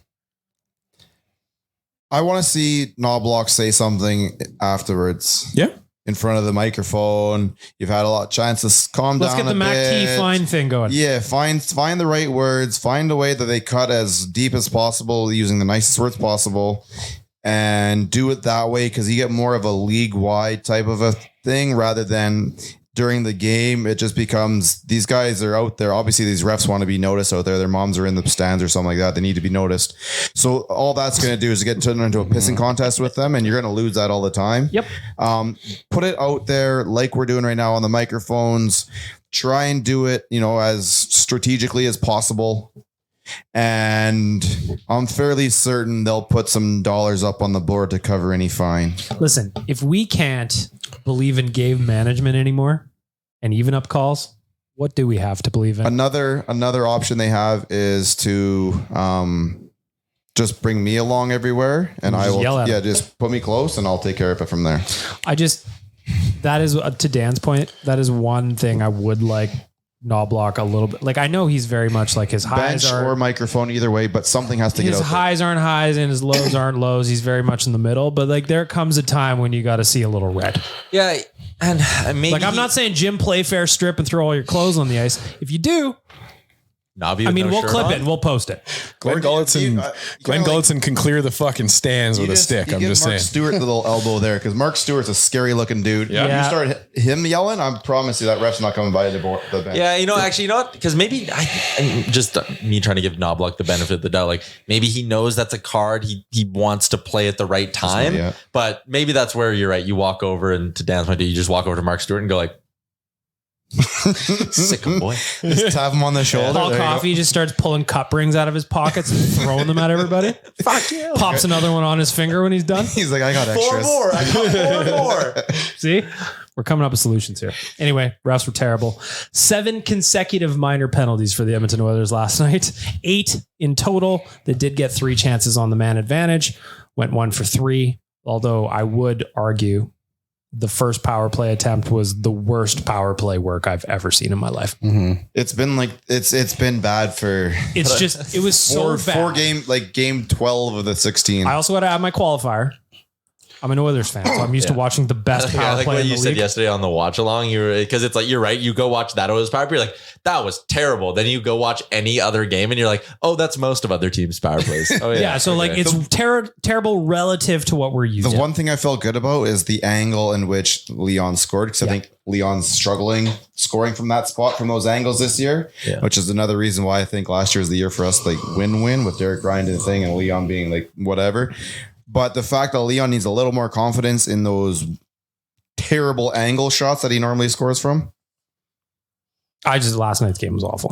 I want to see Knobloch say something afterwards. Yeah. In front of the microphone. You've had a lot of chances. Calm Let's down get the a Mac T bit. fine thing going. Yeah, find the right words. Find a way that they cut as deep as possible using the nicest words possible, and do it that way because you get more of a league-wide type of a thing rather than during the game. It just becomes these guys are out there. Obviously, these refs want to be noticed out there. Their moms are in the stands or something like that. They need to be noticed. So all that's going to do is get turned into a pissing contest with them, and you're going to lose that all the time. Yep. Put it out there like we're doing right now on the microphones. Try and do it, as strategically as possible. And I'm fairly certain they'll put some dollars up on the board to cover any fine. Listen, if we can't believe in game management anymore and even up calls, what do we have to believe in? Another option they have is to just bring me along everywhere, and I will yell at him. just put me close, and I'll take care of it from there. That is to Dan's point. That is one thing I would like Knobloch a little bit. Like I know he's very much like his highs Bench are or microphone, either way, but something has to get his out there. highs aren't highs and his lows aren't lows. He's very much in the middle. But like there comes a time when you got to see a little red. Yeah, and maybe Like I'm not saying Jim Playfair strip and throw all your clothes on the ice. If you do, Nobby. I mean, no we'll shirt clip on? it and we'll post it. Glenn Gulletson can clear the fucking stands with a stick. I'm just Mark saying. Stewart the little elbow there because Mark Stewart's a scary looking dude. Yeah. You start him yelling, I promise you that ref's not coming by the bench. Yeah, actually, you know what? Because maybe just me trying to give Knobloch the benefit of the doubt. Like maybe he knows that's a card he wants to play at the right time. Yeah. But maybe that's where you're right. You walk over and to Dan's point, you just walk over to Mark Stewart and go like, sick boy. Just tap him on the shoulder. Paul There you go. Coffey just starts pulling cup rings out of his pockets and throwing them at everybody. Fuck you. Pops another one on his finger when he's done. He's like, I got extras. I got 4 more. See, we're coming up with solutions here. Anyway, refs were terrible. 7 consecutive minor penalties for the Edmonton Oilers last night. 8 in total. They did get 3 chances on the man advantage. Went 1 for 3. Although I would argue the first power play attempt was the worst power play work I've ever seen in my life. Mm-hmm. It's been like it's been bad for It was so bad. 4 game 12 of the 16. I also got to add my qualifier. I'm an Oilers fan, so I'm used to watching the best I power like play what in you the said league. yesterday on the watch along. Because it's like you're right. You go watch that Oilers power play, you're like, that was terrible. Then you go watch any other game and you're like, oh, that's most of other teams' power plays. Oh Yeah, so like it's terrible relative to what we're used The to. one thing I felt good about is the angle in which Leon scored, because I think Leon's struggling scoring from that spot from those angles this year, which is another reason why I think last year is the year for us, like win-win with Derek Ryan and thing and Leon being like whatever. But the fact that Leon needs a little more confidence in those terrible angle shots that he normally scores from. Last night's game was awful.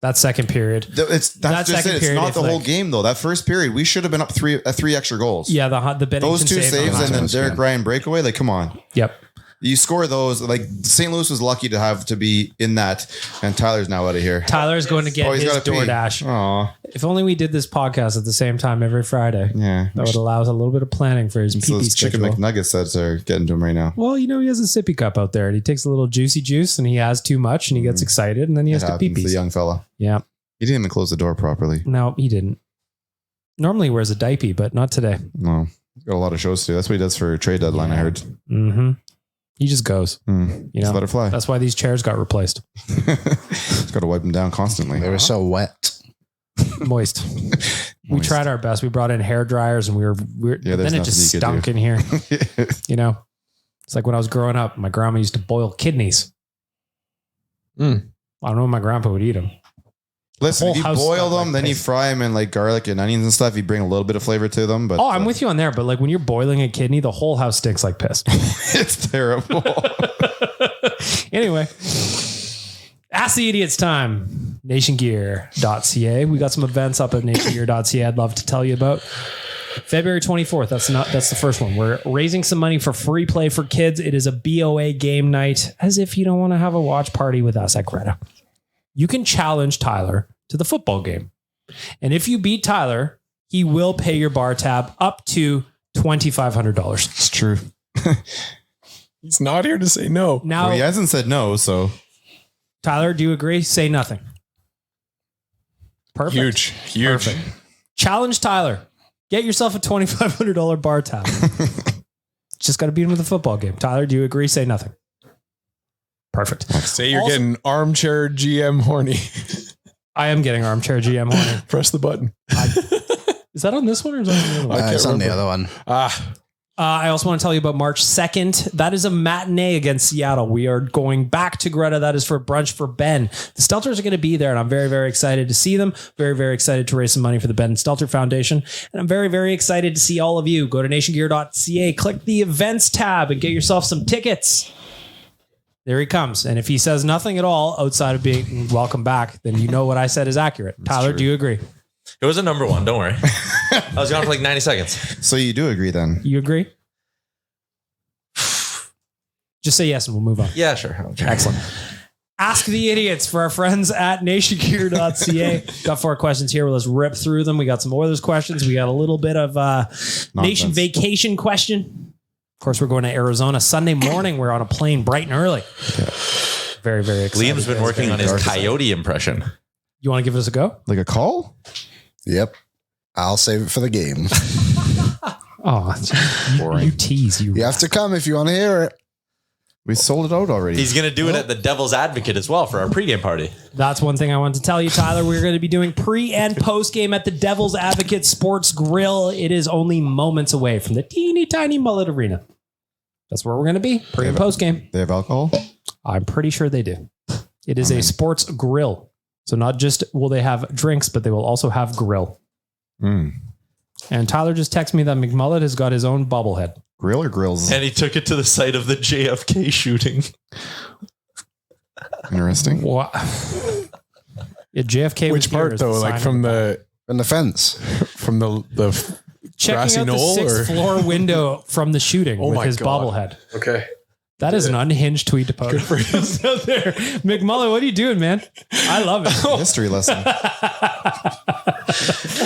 That second period. That's just second it. It's period, not if, the whole like- game though. That first period, we should have been up 3 extra goals. Yeah, the Bennington Those 2 save saves on and then that. Derek Ryan breakaway. Like, come on. Yep. You score those. Like St. Louis was lucky to have to be in that, and Tyler's now out of here. Tyler's going to get he's his gotta pee. DoorDash. Aw, If only we did this podcast at the same time every Friday. yeah. That would allow us a little bit of planning for his It's pee-pee those chicken schedule. McNuggets that are getting to him right now. Well, he has a sippy cup out there and he takes a little juicy juice and he has too much and he gets excited and then he has It to happens, pee-pee. the young fella. Yeah. He didn't even close the door properly. No, he didn't. Normally he wears a diaper, but not today. No, he's got a lot of shows to do. That's what he does for trade deadline. I heard. Mm-hmm. He just goes. Just let it fly. That's why these chairs got replaced. He's got to wipe them down constantly. They were so wet. Moist. We tried our best. We brought in hair dryers and we were Yeah, there's then it just nothing you stunk in here. It's like when I was growing up, my grandma used to boil kidneys. I don't know if my grandpa would eat them. Listen, if you house boil smelled them, like then you piss. fry them in like garlic and onions and stuff. You bring a little bit of flavor to them. But I'm with you on there, but like when you're boiling a kidney, the whole house stinks like piss. It's terrible. Anyway, Ask the Idiots time. NationGear.ca. We got some events up at NationGear.ca I'd love to tell you about. February 24th. That's the first one. We're raising some money for free play for kids. It is a BOA game night, as if you don't want to have a watch party with us at Greta. You can challenge Tyler to the football game. And if you beat Tyler, he will pay your bar tab up to $2,500. It's true. He's not here to say no. Now, Well, he hasn't said no, so Tyler, do you agree? Say nothing. Perfect. Huge. Perfect. Challenge Tyler. Get yourself a $2,500 bar tab. Just got to beat him with a football game. Tyler, do you agree? Say nothing. Perfect. Say you're Also- getting armchair GM horny. I am getting armchair GM horny. Press the button. Is that on this one or is that on the other one? It's on the other one. I also want to tell you about March 2nd. That is a matinee against Seattle. We are going back to Greta. That is for brunch for Ben. The Stelters are going to be there, and I'm very, very excited to see them. Very, very excited to raise some money for the Ben Stelter Foundation. And I'm very, very excited to see all of you. Go to nationgear.ca, click the events tab, and get yourself some tickets. There he comes. And if he says nothing at all outside of being welcome back, then you know what I said is accurate. Tyler, do you agree? It was a number one. Don't worry. I was gone for like 90 seconds. you do agree then? You agree? Just say yes and we'll move on. Yeah, sure. Okay. Excellent. Ask the Idiots for our friends at nationgear.ca. Got 4 questions here. Well, let's rip through them. We got some Oilers questions. We got a little bit of nation vacation question. Of course, we're going to Arizona Sunday morning. We're on a plane bright and early. Yeah. Very, very excited. Liam's been working on his coyote impression. You want to give us a go? Like a call? Yep. I'll save it for the game. Oh, you tease. You You have to come if you want to hear it. We sold it out already. He's going to do it at the Devil's Advocate as well for our pregame party. That's one thing I wanted to tell you, Tyler. We're going to be doing pre and post game at the Devil's Advocate Sports Grill. It is only moments away from the teeny tiny Mullet Arena. That's where we're going to be, pre and post game. They have alcohol? I'm pretty sure they do. It is a sports grill. So not just will they have drinks, but they will also have grill. Mm. And Tyler just texted me that McMullet has got his own bobblehead. Grill or grills? And he took it to the site of the JFK shooting. Interesting. What? Yeah, JFK. Which part though? Like from the fence, from the checking grassy out the knoll, sixth floor window from the shooting with his bobblehead. Okay. That is an unhinged tweet to post. Good for you out there. McMullen, what are you doing, man? I love it. History lesson.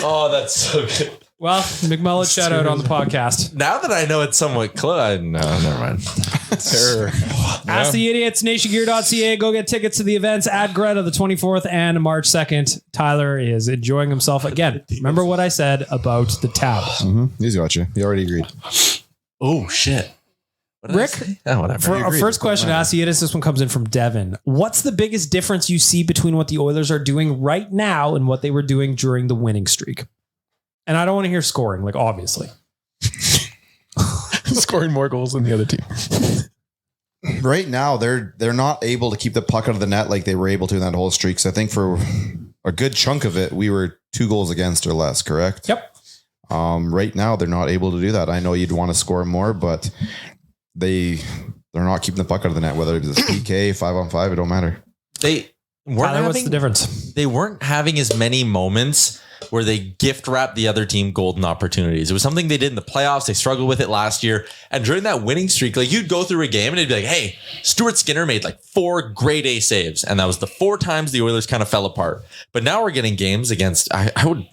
Oh, that's so good. Well, McMullen, shout out on the podcast. Now that I know it's somewhat close, no, never mind. Terror. Ask the Idiots, nationgear.ca. Go get tickets to the events at Greta the 24th and March 2nd. Tyler is enjoying himself again. Remember what I said about the tab. Mm-hmm. He's got you. He already agreed. Oh, shit. Rick, whatever. For our first question, Ask the Idiots, this one comes in from Devin. What's the biggest difference you see between what the Oilers are doing right now and what they were doing during the winning streak? And I don't want to hear scoring, like obviously. Scoring more goals than the other team. Right now, they're not able to keep the puck out of the net like they were able to in that whole streak. So I think for a good chunk of it, we were 2 goals against or less, correct? Yep. Right now, they're not able to do that. I know you'd want to score more, but they're not keeping the puck out of the net, whether it's PK, 5-on-5, it don't matter. They weren't Tyler, what's the difference? They weren't having as many moments where they gift wrap the other team golden opportunities. It was something they did in the playoffs. They struggled with it last year. And during that winning streak, like you'd go through a game and it'd be like, hey, Stuart Skinner made like 4 grade A saves. And that was the 4 times the Oilers kind of fell apart. But now we're getting games against, I would...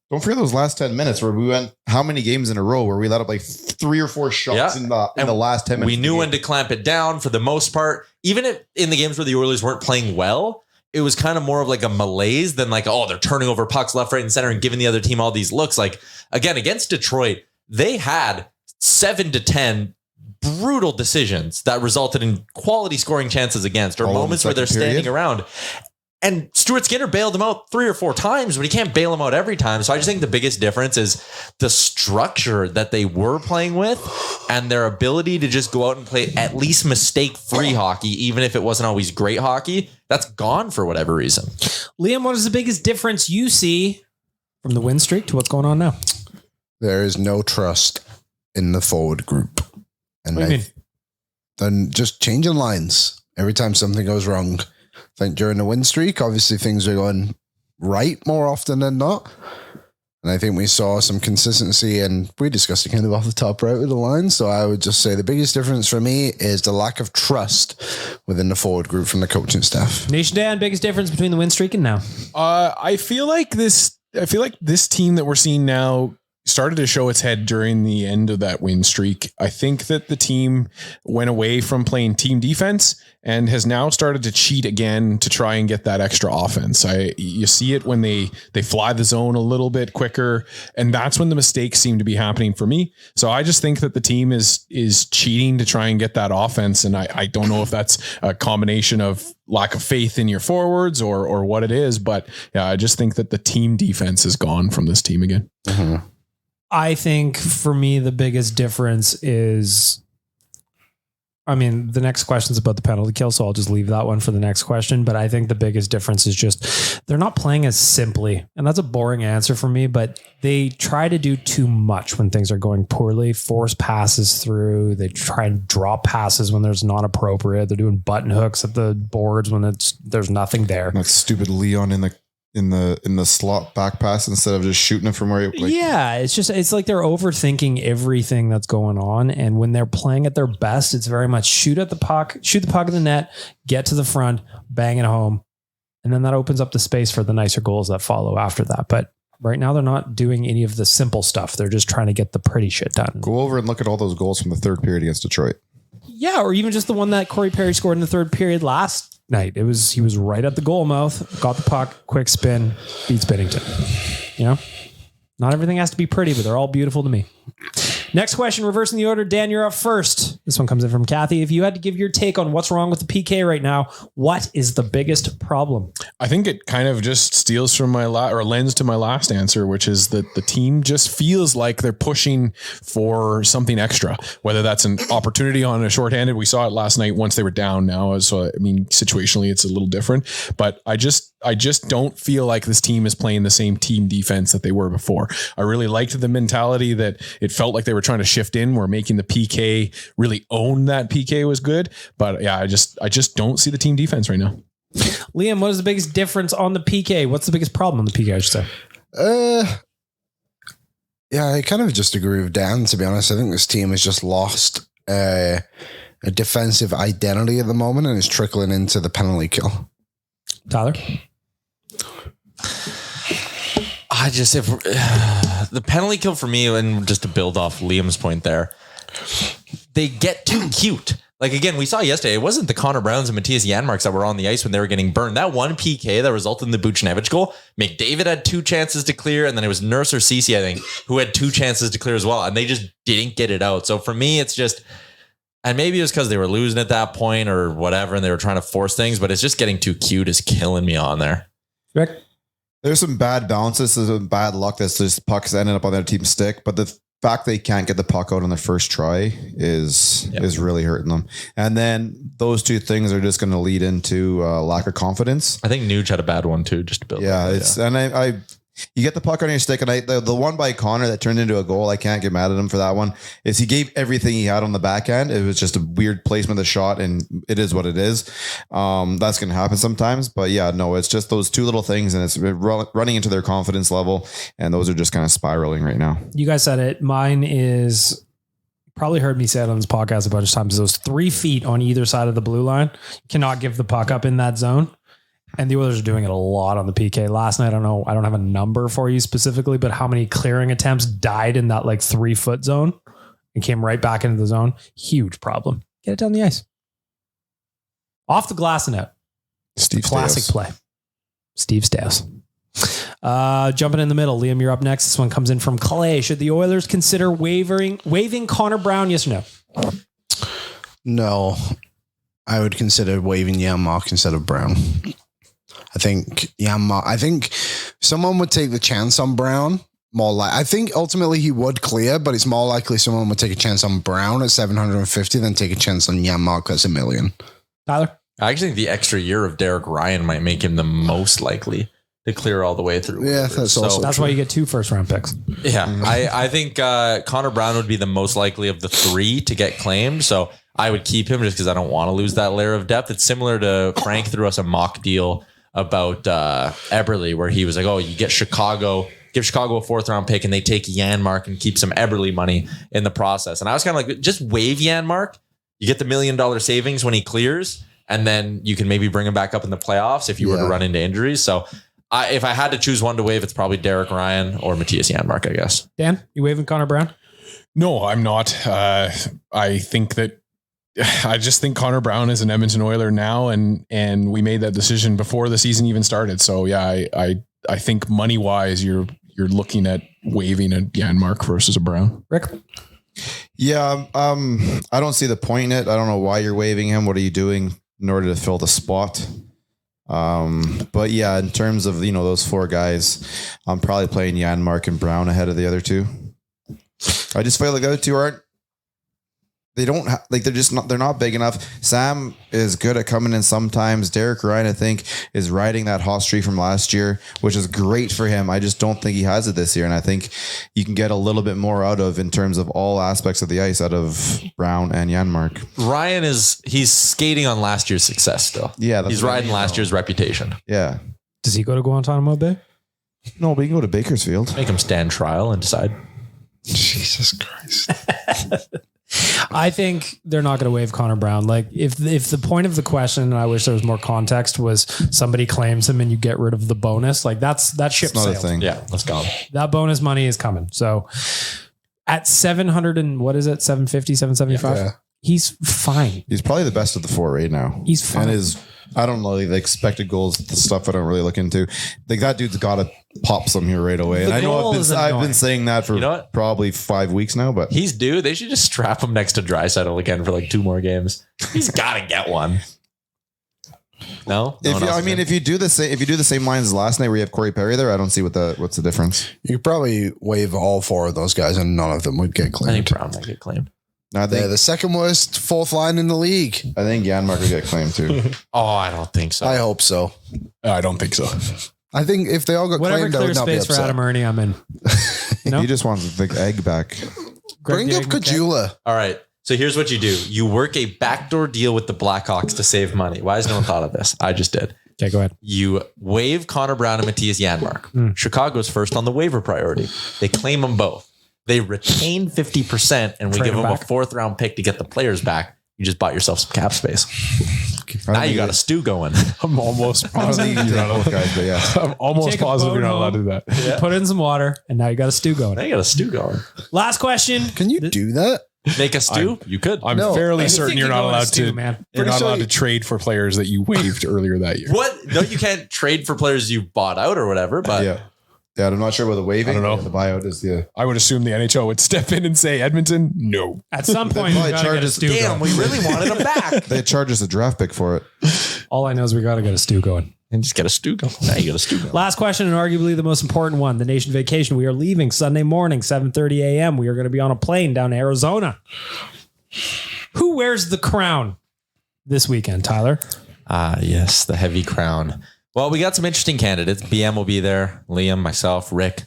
Don't forget those last 10 minutes where we went how many games in a row where we let up like 3 or 4 shots in the last 10 minutes. We knew when to clamp it down for the most part. Even if in the games where the Oilers weren't playing well, it was kind of more of like a malaise than like, oh, they're turning over pucks left, right, and center and giving the other team all these looks. Like, again, against Detroit, they had 7 to 10 brutal decisions that resulted in quality scoring chances against, or moments where they're standing around. And Stuart Skinner bailed them out 3 or 4 times, but he can't bail them out every time. So I just think the biggest difference is the structure that they were playing with and their ability to just go out and play at least mistake-free hockey, even if it wasn't always great hockey. That's gone for whatever reason. Liam, what is the biggest difference you see from the win streak to what's going on now? There is no trust in the forward group. And what do you mean? Then just changing lines every time something goes wrong. I think during the win streak, obviously things are going right more often than not. And I think we saw some consistency, and we discussed it kind of off the top right with the line. So I would just say the biggest difference for me is the lack of trust within the forward group from the coaching staff. Nation Dan, biggest difference between the win streak and now? I feel like this team that we're seeing now started to show its head during the end of that win streak. I think that the team went away from playing team defense and has now started to cheat again to try and get that extra offense. You see it when they fly the zone a little bit quicker, and that's when the mistakes seem to be happening for me. So I just think that the team is cheating to try and get that offense, and I don't know if that's a combination of lack of faith in your forwards or what it is, but yeah, I just think that the team defense is gone from this team again. Mm-hmm. I think for me, the biggest difference is, I mean, the next question is about the penalty kill, so I'll just leave that one for the next question. But I think the biggest difference is just they're not playing as simply. And that's a boring answer for me, but they try to do too much when things are going poorly, force passes through. They try and drop passes when there's not appropriate. They're doing button hooks at the boards when there's nothing there. That stupid Leon in the slot back pass instead of just shooting it from where it's like they're overthinking everything that's going on, and when they're playing at their best, it's very much shoot the puck in the net, get to the front, bang it home, and then that opens up the space for the nicer goals that follow after that. But right now they're not doing any of the simple stuff. They're just trying to get the pretty shit done. Go over and look at all those goals from the 3rd period against Detroit. Yeah, or even just the one that Corey Perry scored in the 3rd period last night. He was right at the goal mouth, got the puck, quick spin, beats Binnington. You know, not everything has to be pretty, but they're all beautiful to me. Next question, reversing the order. Dan, you're up first. This one comes in from Kathy. If you had to give your take on what's wrong with the PK right now, what is the biggest problem? I think it kind of just steals from my or lends to my last answer, which is that the team just feels like they're pushing for something extra, whether that's an opportunity on a shorthanded. We saw it last night once they were down now. So, I mean, situationally it's a little different, but I just don't feel like this team is playing the same team defense that they were before. I really liked the mentality that it felt like they were trying to shift in, where making the PK really own that PK was good. But yeah, I just don't see the team defense right now. Liam, what is the biggest difference on the PK? What's the biggest problem on the PK, I should say? Yeah, I kind of just agree with Dan, to be honest. I think this team has just lost a defensive identity at the moment, and it's trickling into the penalty kill. Tyler? If the penalty kill for me, and just to build off Liam's point there, they get too cute. Like, again, we saw yesterday, it wasn't the Connor Browns and Matthias Janmarks that were on the ice when they were getting burned. That one PK that resulted in the Buchnevich goal, McDavid had 2 chances to clear, and then it was Nurse or Ceci, I think, who had 2 chances to clear as well, and they just didn't get it out. So for me, it's just, and maybe it was because they were losing at that point or whatever, and they were trying to force things, but it's just getting too cute is killing me on there. Rick? There's some bad bounces, there's some bad luck that's just pucks ending up on their team stick, but the fact they can't get the puck out on their first try is really hurting them. And then those two things are just going to lead into lack of confidence. I think Nuge had a bad one too, just to build. Yeah, and I you get the puck on your stick, and the one by Connor that turned into a goal, I can't get mad at him for that one. Is he gave everything he had on the back end. It was just a weird placement of the shot, and it is what it is. That's going to happen sometimes, but yeah, no, it's just those two little things, and it's running into their confidence level, and those are just kind of spiraling right now. You guys said it. Mine is, probably heard me say it on this podcast a bunch of times, those 3 feet on either side of the blue line. You cannot give the puck up in that zone. And the Oilers are doing it a lot on the PK. Last night, I don't have a number for you specifically, but how many clearing attempts died in that like 3 foot zone and came right back into the zone? Huge problem. Get it down the ice. Off the glass and out. Steve Classic Stais. play. Steve Stais. Jumping in the middle. Liam, you're up next. This one comes in from Clay. Should the Oilers consider waiving Connor Brown? Yes or no? No. I would consider waiving Janmark instead of Brown. I think someone would take the chance on Brown. I think ultimately he would clear, but it's more likely someone would take a chance on Brown at 750 than take a chance on Janmark that's $1 million. Tyler? I actually think the extra year of Derek Ryan might make him the most likely to clear all the way through. Yeah, that's why you get 2 first-round picks. Yeah, I think Connor Brown would be the most likely of the 3 to get claimed. So I would keep him just because I don't want to lose that layer of depth. It's similar to Frank threw us a mock deal about Eberle, where he was like, oh, you get Chicago, give Chicago a 4th-round pick, and they take Janmark and keep some Eberle money in the process. And I was kind of like, just waive Janmark. You get the $1 million savings when he clears, and then you can maybe bring him back up in the playoffs if you were to run into injuries. So if I had to choose one to waive, it's probably Derek Ryan or Matthias Janmark, I guess. Dan, you waiving Connor Brown? No, I'm not. I just think Connor Brown is an Edmonton Oiler now, and we made that decision before the season even started. So yeah, I think money wise, you're looking at waiving a Janmark versus a Brown. Rick? Yeah, I don't see the point in it. I don't know why you're waiving him. What are you doing in order to fill the spot? But yeah, in terms of those 4 guys, I'm probably playing Janmark and Brown ahead of the other 2. I just feel like the other 2 aren't. They don't they're not big enough. Sam is good at coming in sometimes. Derek Ryan, I think, is riding that hot streak from last year, which is great for him. I just don't think he has it this year. And I think you can get a little bit more out of, in terms of all aspects of the ice, out of Brown and Janmark. Ryan he's skating on last year's success still. Yeah. He's riding last year's reputation. Yeah. Does he go to Guantanamo Bay? No, but you can go to Bakersfield. Make him stand trial and decide. Jesus Christ. I think they're not going to waive Connor Brown. Like if the point of the question, and I wish there was more context, was somebody claims him and you get rid of the bonus, like that ship not sailed. a thing. Yeah, let's go. That bonus money is coming. So at 700 and what is it? 750, 775. Yeah. He's fine. He's probably the best of the 4 right now. He's fine. And his I don't know the expected goals, the stuff I don't really look into. Like that dude's got to pop some here right away. And I know I've been saying that for probably 5 weeks now, but he's due. They should just strap him next to Draisaitl again for like 2 more games. He's got to get one. No, if you do the same lines as last night where you have Corey Perry there, I don't see what's the difference. You could probably waive all 4 of those guys, and none of them would get claimed. I think Brown might get claimed. They're the second worst fourth line in the league. I think Janmark will get claimed too. I don't think so. I hope so. I don't think so. I think if they all got Whatever claimed, I clear would not be space for upset. Adam Ernie, I'm in. No? He just wants the egg back. Bring up Kajula. All right. So here's what you do. You work a backdoor deal with the Blackhawks to save money. Why has no one thought of this? I just did. Okay, go ahead. You waive Connor Brown and Matthias Janmark. Chicago's first on the waiver priority. They claim them both. They retain 50% and we Trade give them them a back. 4th round pick to get the players back. You just bought yourself some cap space. Now you got a stew going. I'm almost I don't think positive you you're do not both guys, but yeah. I'm almost Take a positive boat you're not allowed to home. do that. You put in some water, and now you got a stew going. Now you got a stew going. Last question. Can you do that? Make a stew? You could. I'm No, fairly I certain think you're you not go in a allowed stew, to. man. You're Pretty not sure allowed you- to trade for players that you waived earlier that year. What? No, you can't trade for players you bought out or whatever, but Yeah, I'm not sure whether waiving I don't know. or the buyout is the. I would assume the NHL would step in and say, Edmonton, no. At some point, They we got to get a charges- stew damn, going. we really wanted him back. They charge us a draft pick for it. All I know is we got to get a stew going. And just get a stew going. Now you got a stew going. Last question, and arguably the most important one. The nation vacation. We are leaving Sunday morning, 7:30 a.m. We are going to be on a plane down to Arizona. Who wears the crown this weekend, Tyler? Yes, the heavy crown. Well, we got some interesting candidates. BM will be there. Liam, myself, Rick,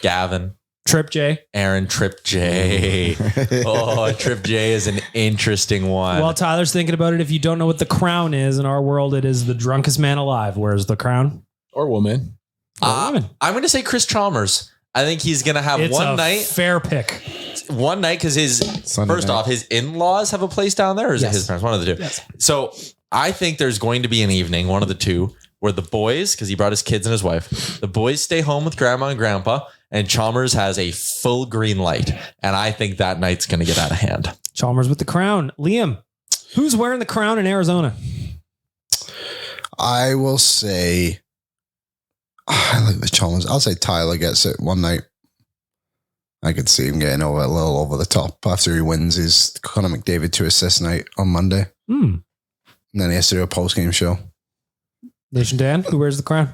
Gavin, Trip J. Aaron, Trip J. Oh, Trip J is an interesting one. While Tyler's thinking about it, if you don't know what the crown is, in our world, it is the drunkest man alive. Wears the crown? Or woman. woman. I'm going to say Chris Chalmers. I think he's going to have It's a one night fair pick. because his Sunday first night. off, his in-laws have a place down there, or is Yes. it his parents? One of the two. Yes. So I think there's going to be an evening, one of the two, where the boys, because he brought his kids and his wife, the boys stay home with grandma and grandpa, and Chalmers has a full green light. And I think that night's going to get out of hand. Chalmers with the crown. Liam, who's wearing the crown in Arizona? I will say, I like the Chalmers. I'll say Tyler gets it one night. I could see him getting a little over the top after he wins his Conor McDavid 2 assist night on Monday. And then he has to do a post-game show. Nation Dan, who wears the crown?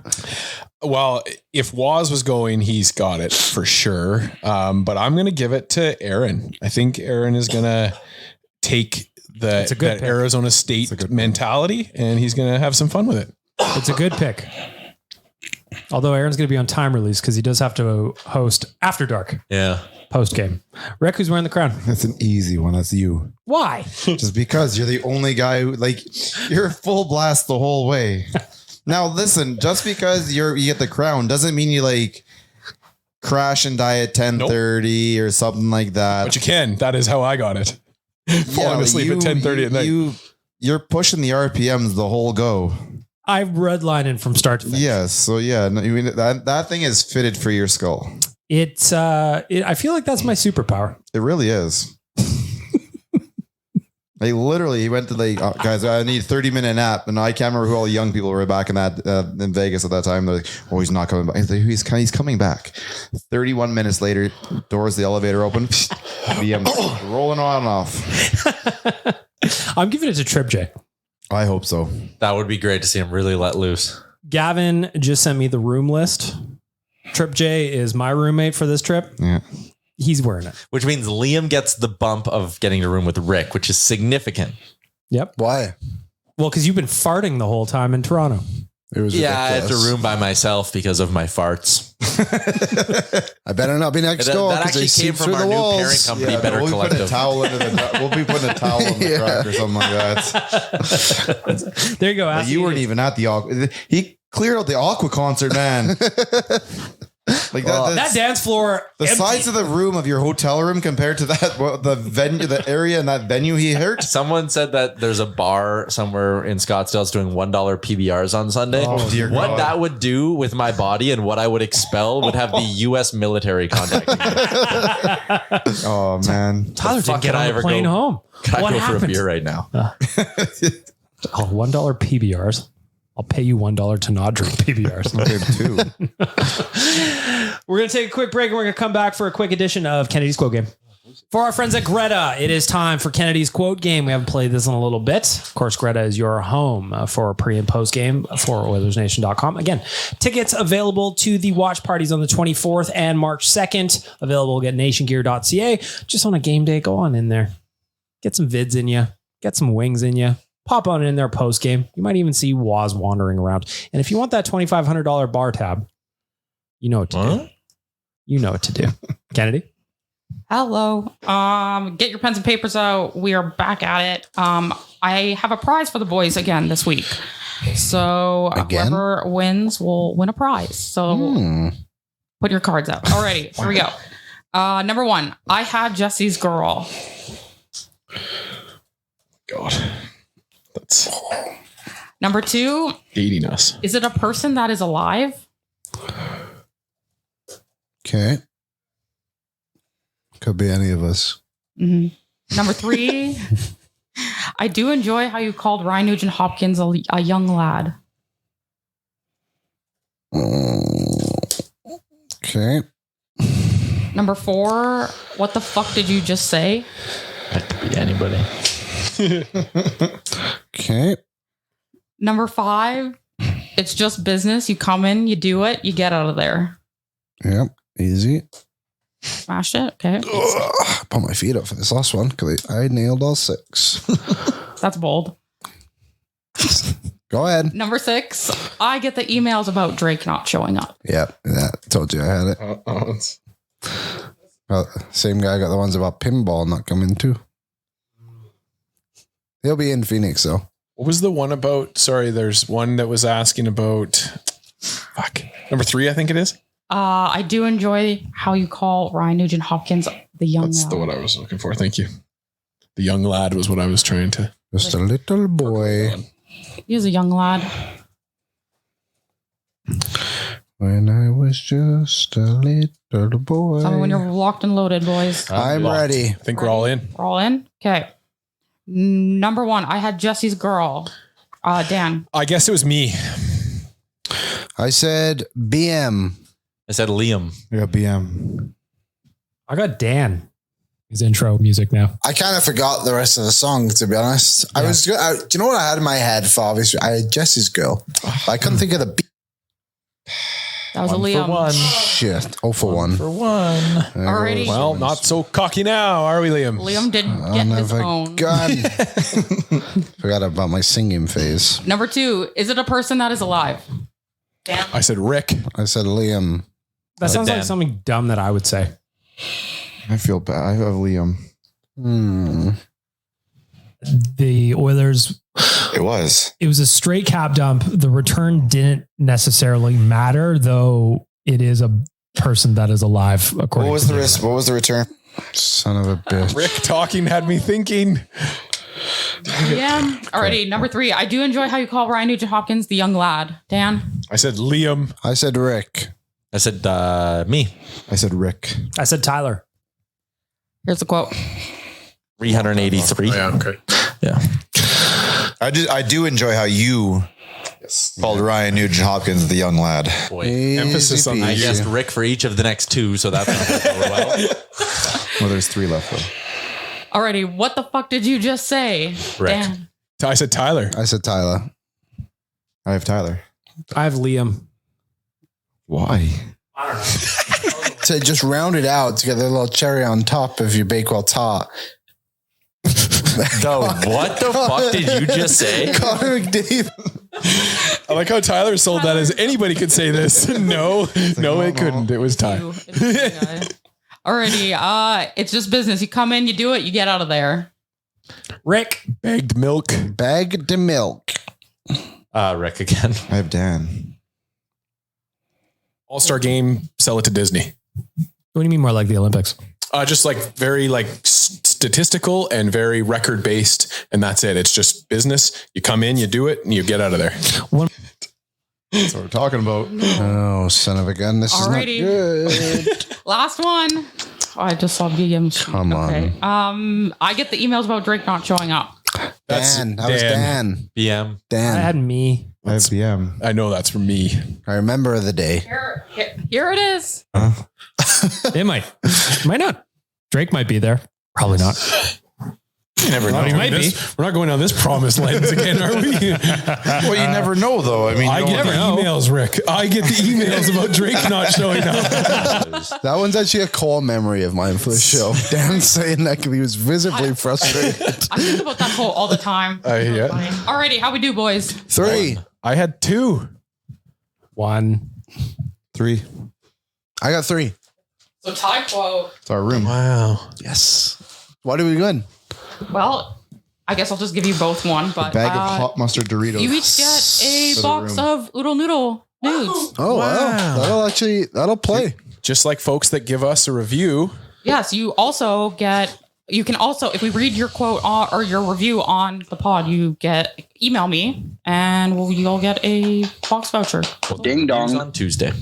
Well, if Waz was going, he's got it for sure. But I'm going to give it to Aaron. I think Aaron is going to take It's a good that pick. Arizona State mentality, and he's going to have some fun with it. It's a good pick. Although Aaron's going to be on time release because he does have to host After Dark Yeah. post game. Rick, who's wearing the crown? That's an easy one. That's you. Why? Just because you're the only guy who, like, you're full blast the whole way. Now, listen, just because you get the crown doesn't mean you like crash and die at 10:30 or something like that. But you can. That is how I got it. Falling asleep at 10:30 at night. You're pushing the RPMs the whole go. I've redlining from start to finish. Yes. So yeah, no, you mean that thing is fitted for your skull. It's I feel like that's my superpower. It really is. Like literally, he went to like, oh, guys, I need a 30-minute nap, and I can't remember who all the young people were back in in Vegas at that time. They're like, oh, he's not coming back. He's like, he's coming back. 31 minutes later, doors the elevator open, BM rolling on and off. I'm giving it to Trip J. I hope so. That would be great to see him really let loose. Gavin just sent me the room list. Trip J is my roommate for this trip. Yeah. He's wearing it. Which means Liam gets the bump of getting to room with Rick, which is significant. Yep. Why? Well, because you've been farting the whole time in Toronto. It was Yeah, I have to ridiculous. room by myself because of my farts. I better not be next That- door that because they actually came seep from through our the new walls. parent company, Better we'll Collective. Put a towel into we'll be putting a towel on the Yeah. crack or something like that. There you go. Like, you weren't even at the Aqua. He cleared out the Aqua concert, man. Like that dance floor. the empty. size of the room of your hotel room compared to the venue, the area and that venue he hurt. Someone said that there's a bar somewhere in Scottsdale that's doing $1 PBRs on Sunday. Oh, dear what God. that would do with my body and what I would expel would have the U.S. military contacting me. Oh man. Tyler didn't fuck get can on I the ever plane go- home. Can I What go for a happened? beer right now? Oh, $1 PBRs. I'll pay you $1 to not drink PBRs. We're going to take a quick break and we're going to come back for a quick edition of Kennedy's Quote Game. For our friends at Greta, it is time for Kennedy's Quote Game. We haven't played this in a little bit. Of course, Greta is your home for pre and post game for Oilersnation.com. Again, tickets available to the watch parties on the 24th and March 2nd. Available at nationgear.ca. Just on a game day, go on in there. Get some vids in you. Get some wings in you. Pop on in there post game. You might even see Waz wandering around. And if you want that $2,500 bar tab, you know what to do. You know what to do. Kennedy? Hello. Get your pens and papers out. We are back at it. I have a prize for the boys again this week. So whoever wins will win a prize. So put your cards out. Alrighty, here we go. Number 1, I had Jesse's girl. God. That's Number 2, dating us. is it a person that is alive? Okay. Could be any of us. Mm-hmm. Number 3, I do enjoy how you called Ryan Nugent Hopkins a young lad. Okay. Number 4, what the fuck did you just say? That could be anybody. Okay. Number 5, it's just business. You come in, you do it, you get out of there. Yep. Easy. Smash it. Okay. Put my feet up for this last one because I nailed all 6. That's bold. Go ahead. Number 6, I get the emails about Drake not showing up. Yep. Yeah. Told you I had it. Well, same guy got the ones about pinball not coming too. He'll be in Phoenix though. What was the one about? Sorry, there's one that was asking about. Number 3, I think it is. I do enjoy how you call Ryan Nugent Hopkins the young That's lad. the one I was looking for. Thank you. The young lad was what I was trying to. Just a little boy. He is a young lad. When I was just a little boy. Tell me when you're locked and loaded, boys. I'm ready. I think we're all in. We're all in? Okay. Number 1, I had Jesse's girl. Dan. I guess it was me. I said BM. I said Liam. I got BM. I got Dan. His intro music now. I kind of forgot the rest of the song, to be honest. Yeah. Do you know what I had in my head for obviously? I had Jesse's girl. But I couldn't think of the beat. That was a Liam. Shit. 0 for 1. For 1. Alrighty. Well, not so cocky now, are we, Liam? Liam did get his own. Gun. Forgot about my singing phase. Number 2, is it a person that is alive? Dan. I said Rick. I said Liam. That sounds Dan. like something dumb that I would say. I feel bad. I have Liam. The Oilers, It was. it was a straight cap dump. The return didn't necessarily matter, though it is a person that is alive. According What was to the Dave. risk? What was the return? Son of a bitch. Rick talking had me thinking. Yeah. Alrighty. Number 3, I do enjoy how you call Ryan Nugent Hopkins the young lad. Dan. I said Liam. I said Rick. I said me. I said Rick. I said Tyler. Here's the quote. 383. Okay. Yeah. I do enjoy how you called Ryan Nugent Hopkins the young lad. Boy. Emphasis on the I you. guessed Rick for each of the next 2, so that's not going well. Well, there's 3 left though. Alrighty. What the fuck did you just say? Rick. Dan. I said Tyler. I said Tyler. I have Tyler. I have Liam. Why? To just round it out to get the little cherry on top of your Bakewell tart. What the fuck did you just say? Connor McDavid. I like how Tyler sold that as anybody could say this. No, it couldn't. It was Ty. You. It's the guy. Alrighty. It's just business. You come in, you do it, you get out of there. Rick. Bagged milk. Bagged milk. Rick again. I have Dan. All-star game. Sell it to Disney. What do you mean more like the Olympics? Just like very like statistical and very record based, and that's it. It's just business. You come in, you do it, and you get out of there. That's what we're talking about. Oh, son of a gun. This Alrighty. is not good. Last one. Oh, I just saw BM. Come on. I get the emails about Drake not showing up. Dan. That was Dan. BM. Dan. I had me. IBM. I know that's from me. I remember the day. Here it is. It might not. Drake might be there. Probably not. You never know. He might be. We're not going down this promised lens again, are we? Well, you never know, though. I mean, I get the emails, Rick. I get the emails about Drake not showing up. That one's actually a core memory of mine for the show. Dan saying that he was visibly frustrated. I think about that quote all the time. Yeah. Alrighty, how we do, boys? 3. I had 2. 1. 3. I got 3. So tie quote. It's our room. Wow. Yes. What are we good? Well, I guess I'll just give you both one, but Bag of hot mustard Doritos. you each get a For the box room. of Oodle Noodle nudes. Oh, wow. That'll play. Just like folks that give us a review. Yes, you can also, if we read your quote or your review on the pod, email me and you'll get a box voucher. Ding dong on Tuesday.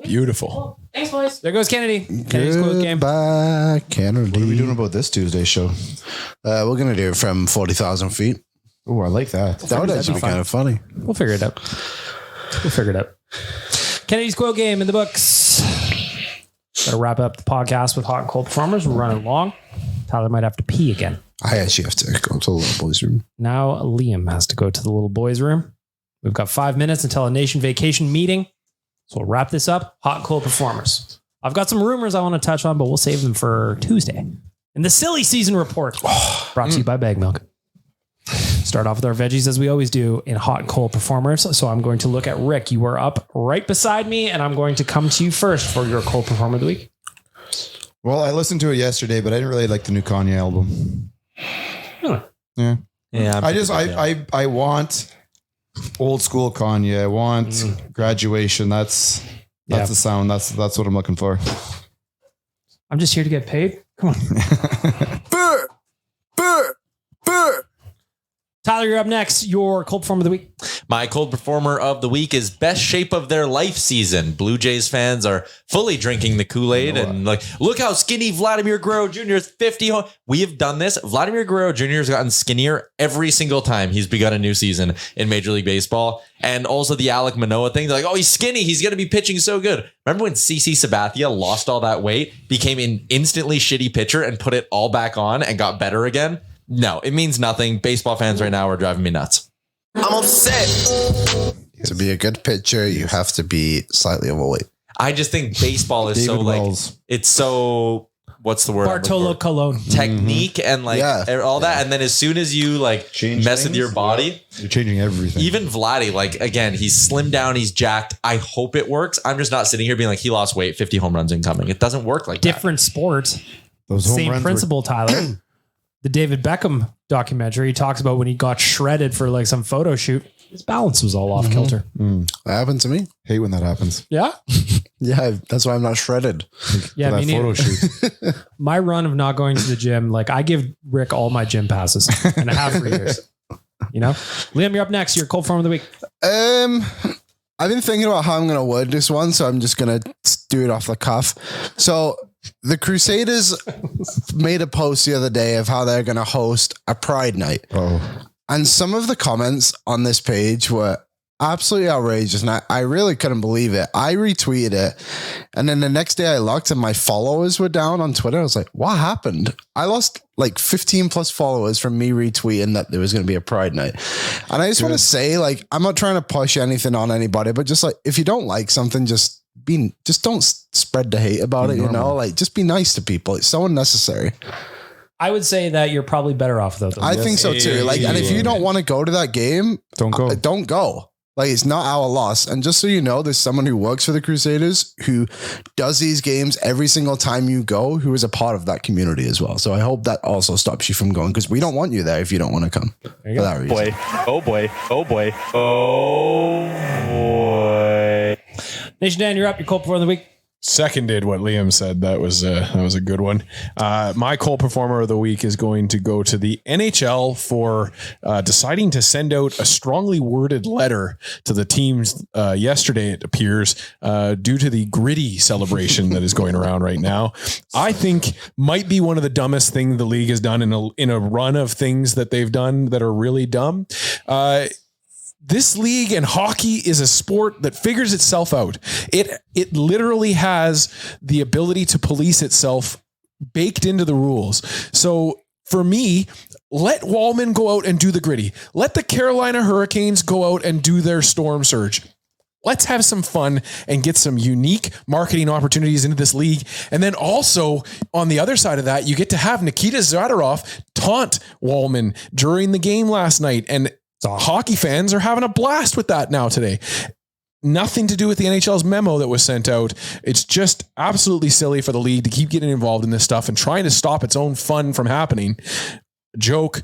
Beautiful. Thanks, boys. There goes Kennedy. Kennedy's quote game. Goodbye, Kennedy. What are we doing about this Tuesday show? We're going to do it from 40,000 feet. Oh, I like that. That would actually be kind of funny. We'll figure it out. Kennedy's quote game in the books. Got to wrap up the podcast with hot and cold performers. We're running long. Tyler might have to pee again. I actually have to go to the little boys' room. Now Liam has to go to the little boys' room. We've got 5 minutes until a nation vacation meeting. So we'll wrap this up. Hot and cold performers. I've got some rumors I want to touch on, but we'll save them for Tuesday. In the silly season report, brought to you by Bag Milk. Start off with our veggies as we always do in hot and cold performers. So I'm going to look at Rick. You are up right beside me, and I'm going to come to you first for your cold performer of the week. Well, I listened to it yesterday, but I didn't really like the new Kanye album. Really? Yeah. Yeah. I want old school Kanye. I want graduation. That's the sound. That's what I'm looking for. I'm just here to get paid. Come on. Tyler, you're up next. Your cold performer of the week. My cold performer of the week is best shape of their life season. Blue Jays fans are fully drinking the Kool-Aid and look how skinny Vladimir Guerrero Jr. is 50. We have done this. Vladimir Guerrero Jr. has gotten skinnier every single time he's begun a new season in Major League Baseball. And also the Alek Manoah thing. They're like, oh, he's skinny. He's going to be pitching so good. Remember when CC Sabathia lost all that weight, became an instantly shitty pitcher and put it all back on and got better again? No, it means nothing. Baseball fans right now are driving me nuts. I'm upset. To be a good pitcher, you have to be slightly overweight. I just think baseball is so Wells. it's so, what's the word? Bartolo Colon. Technique and all that. And then as soon as you Change mess with things? your body, You're changing everything. even Vladdy, again, he's slimmed down, he's jacked. I hope it works. I'm just not sitting here being like, he lost weight, 50 home runs incoming. It doesn't work like Different sport. Those home Same runs principle, Tyler. The David Beckham documentary talks about when he got shredded for some photo shoot. His balance was all off kilter. That happened to me. Hate when that happens. Yeah. Yeah, that's why I'm not shredded. Yeah. For that Me photo neither. shoot. My run of not going to the gym, I give Rick all my gym passes and I have for years. Liam, you're up next. Your cold form of the week. I've been thinking about how I'm going to word this one, so I'm just going to do it off the cuff. So the Crusaders made a post the other day of how they're going to host a Pride Night. Oh. And some of the comments on this page were absolutely outrageous. And I really couldn't believe it. I retweeted it. And then the next day I looked and my followers were down on Twitter. I was like, what happened? I lost 15 plus followers from me retweeting that there was going to be a Pride Night. And I just want to say, I'm not trying to push anything on anybody, but just if you don't like something, just don't spread the hate about it, just be nice to people. It's so unnecessary. I would say that you're probably better off though. I think so too. And if you don't want to go to that game, Don't go. Don't go. It's not our loss. And just so you know, there's someone who works for the Crusaders who does these games every single time you go, who is a part of that community as well. So I hope that also stops you from going, because we don't want you there if you don't want to come. For that reason. Boy. Oh boy. Oh boy. Oh boy. Nation Dan, you're up. Your cold performer of the week. Seconded what Liam said. That was a good one. My cold performer of the week is going to go to the NHL for deciding to send out a strongly worded letter to the teams yesterday, it appears, due to the gritty celebration that is going around right now. I think might be one of the dumbest things the league has done in a run of things that they've done that are really dumb. This league and hockey is a sport that figures itself out. It literally has the ability to police itself baked into the rules. So for me, let Wallman go out and do the gritty. Let the Carolina Hurricanes go out and do their storm surge. Let's have some fun and get some unique marketing opportunities into this league. And then also on the other side of that, you get to have Nikita Zadorov taunt Wallman during the game last night. And hockey fans are having a blast with that now today. Nothing to do with the NHL's memo that was sent out. It's just absolutely silly for the league to keep getting involved in this stuff and trying to stop its own fun from happening. Joke,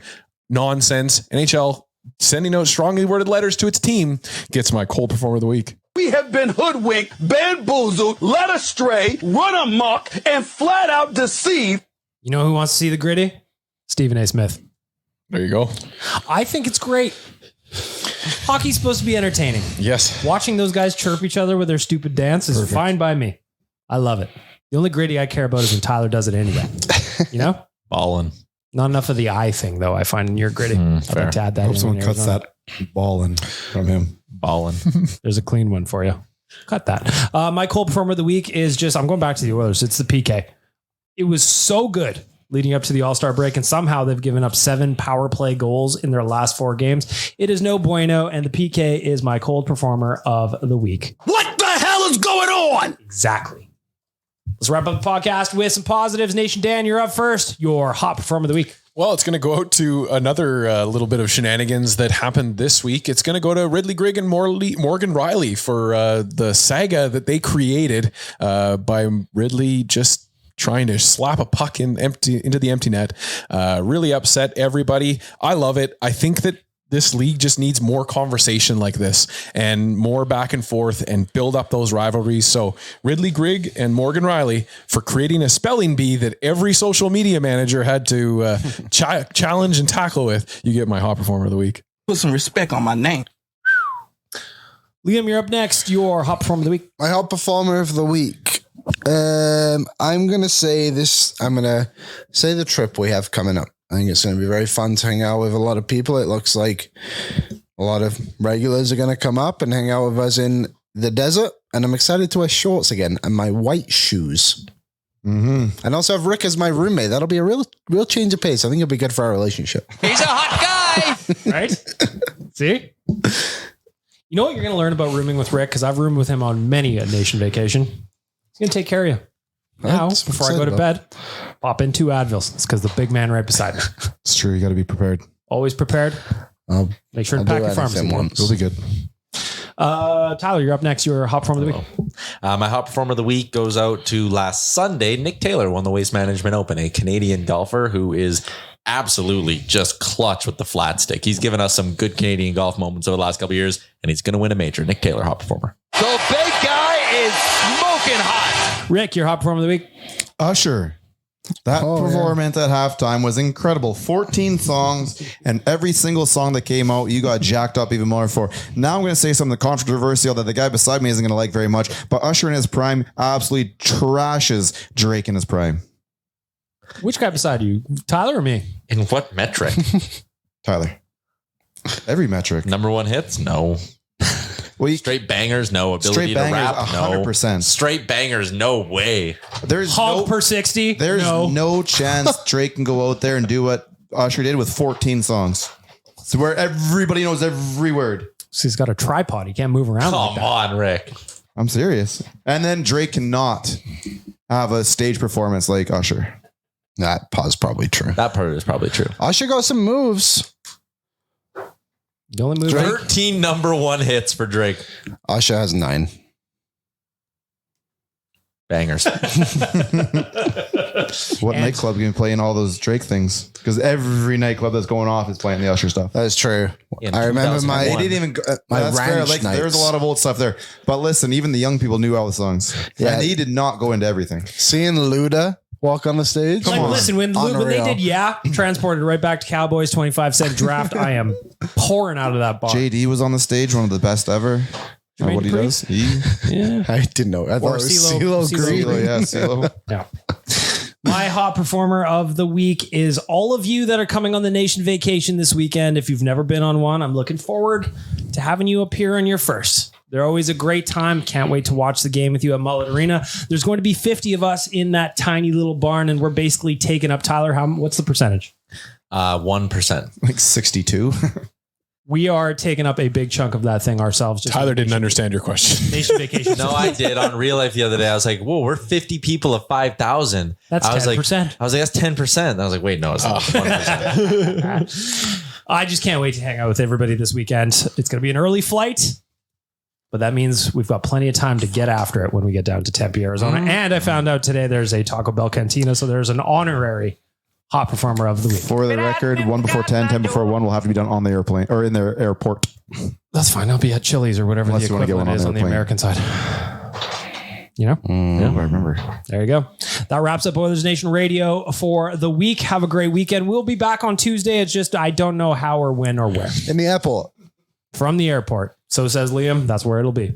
nonsense. NHL sending out strongly worded letters to its team gets my cold performer of the week. We have been hoodwinked, bamboozled, led astray, run amok, and flat out deceived. You know who wants to see the gritty? Stephen A. Smith. There you go. I think it's great. Hockey's supposed to be entertaining. Yes. Watching those guys chirp each other with their stupid dance is fine by me. I love it. The only gritty I care about is when Tyler does it anyway. You know? Ballin'. Not enough of the eye thing, though, I find in your gritty. I'd like to add that. I hope someone cuts that ballin' from him. Ballin'. There's a clean one for you. Cut that. My cold performer of the week is just, I'm going back to the Oilers. It's the PK. It was so good leading up to the All-Star break, and somehow they've given up 7 power play goals in their last 4 games. It is no bueno, and the PK is my cold performer of the week. What the hell is going on? Exactly. Let's wrap up the podcast with some positives. Nation Dan, you're up first. Your hot performer of the week. Well, it's going to go out to another little bit of shenanigans that happened this week. It's going to go to Ridley Grigg and Morgan Riley for the saga that they created by Ridley just trying to slap a puck into the empty net. Really upset everybody. I love it. I think that this league just needs more conversation like this and more back and forth and build up those rivalries. So Ridley Grigg and Morgan Riley for creating a spelling bee that every social media manager had to challenge and tackle with. You get my hot performer of the week. Put some respect on my name. Liam, you're up next. Your hot performer of the week. My hot performer of the week. I'm going to say this. I'm going to say the trip we have coming up. I think it's going to be very fun to hang out with a lot of people. It looks like a lot of regulars are going to come up and hang out with us in the desert. And I'm excited to wear shorts again and my white shoes. Mm-hmm. And also have Rick as my roommate. That'll be a real change of pace. I think it'll be good for our relationship. He's a hot guy. Right? See? You know what you're going to learn about rooming with Rick? Because I've roomed with him on many a nation vacation. He's going to take care of you. Now, before I go to bed, pop in 2 Advils. It's because the big man right beside me. It's true. You got to be prepared. Always prepared. Make sure to pack your pharmacy. It'll be good. Tyler, you're up next. Your hot performer of the week. My hot performer of the week goes out to last Sunday. Nick Taylor won the Waste Management Open, a Canadian golfer who is absolutely just clutch with the flat stick. He's given us some good Canadian golf moments over the last couple of years, and he's going to win a major. Nick Taylor, hot performer. The big guy is smoking hot. Rick, your hot performer of the week. Usher. That performance at halftime was incredible. 14 songs, and every single song that came out, you got jacked up even more for. Now I'm going to say something controversial that the guy beside me isn't going to like very much, but Usher in his prime absolutely trashes Drake in his prime. Which guy beside you? Tyler or me? In what metric? Tyler. Every metric. Number 1 hits? No. Well, straight bangers? No. Ability to rap? 100%. No. Straight bangers? No way. There's Hog per 60? There's no chance Drake can go out there and do what Usher did with 14 songs. So where everybody knows every word. So he's got a tripod. He can't move around. Come on, Rick. I'm serious. And then Drake cannot have a stage performance like Usher. That part's probably true. That part is probably true. Usher got some moves. The only move 13 number 1 hits for Drake. Usher has 9. Bangers. What nightclub can play in all those Drake things? Because every nightclub that's going off is playing the Usher stuff. That's true. In I remember 2001. They didn't even go, My that's fair. ranch Like, there's a nights. lot of old stuff there. But listen, even the young people knew all the songs. Yeah. And they did not go into everything. Seeing Luda walk on the stage. Like, listen, when they Unreal. did transported right back to Cowboys 25-cent draft, I am pouring out of that bar. JD was on the stage, one of the best ever. Jermaine What he Dupri? does. He, Yeah. I didn't know. I thought it was CeeLo Green. CeeLo, yeah, CeeLo. Yeah. My hot performer of the week is all of you that are coming on the nation vacation this weekend. If you've never been on one, I'm looking forward to having you appear on your first. They're always a great time. Can't wait to watch the game with you at Mullet Arena. There's going to be 50 of us in that tiny little barn, and we're basically taking up, Tyler, what's the percentage? 1%. Like 62. We are taking up a big chunk of that thing ourselves. Just Tyler didn't understand your question. Nation vacation. No, I did on real life the other day. I was like, whoa, we're 50 people of 5,000. That's I was 10%. Like, I was like, that's 10%. I was like, wait, no, it's not 1%. I just can't wait to hang out with everybody this weekend. It's going to be an early flight, but that means we've got plenty of time to get after it when we get down to Tempe, Arizona. And I found out today there's a Taco Bell Cantina, so there's an honorary hot performer of the week. For the record, 1 before 10, 10 before 1 will have to be done on the airplane or in their airport. That's fine. I'll be at Chili's or whatever Unless the you wanna get equivalent one on is the on the airplane. American side. You know? Yeah, I remember. There you go. That wraps up Oilers Nation Radio for the week. Have a great weekend. We'll be back on Tuesday. It's just I don't know how or when or where. In the airport. From the airport. So says Liam. That's where it'll be.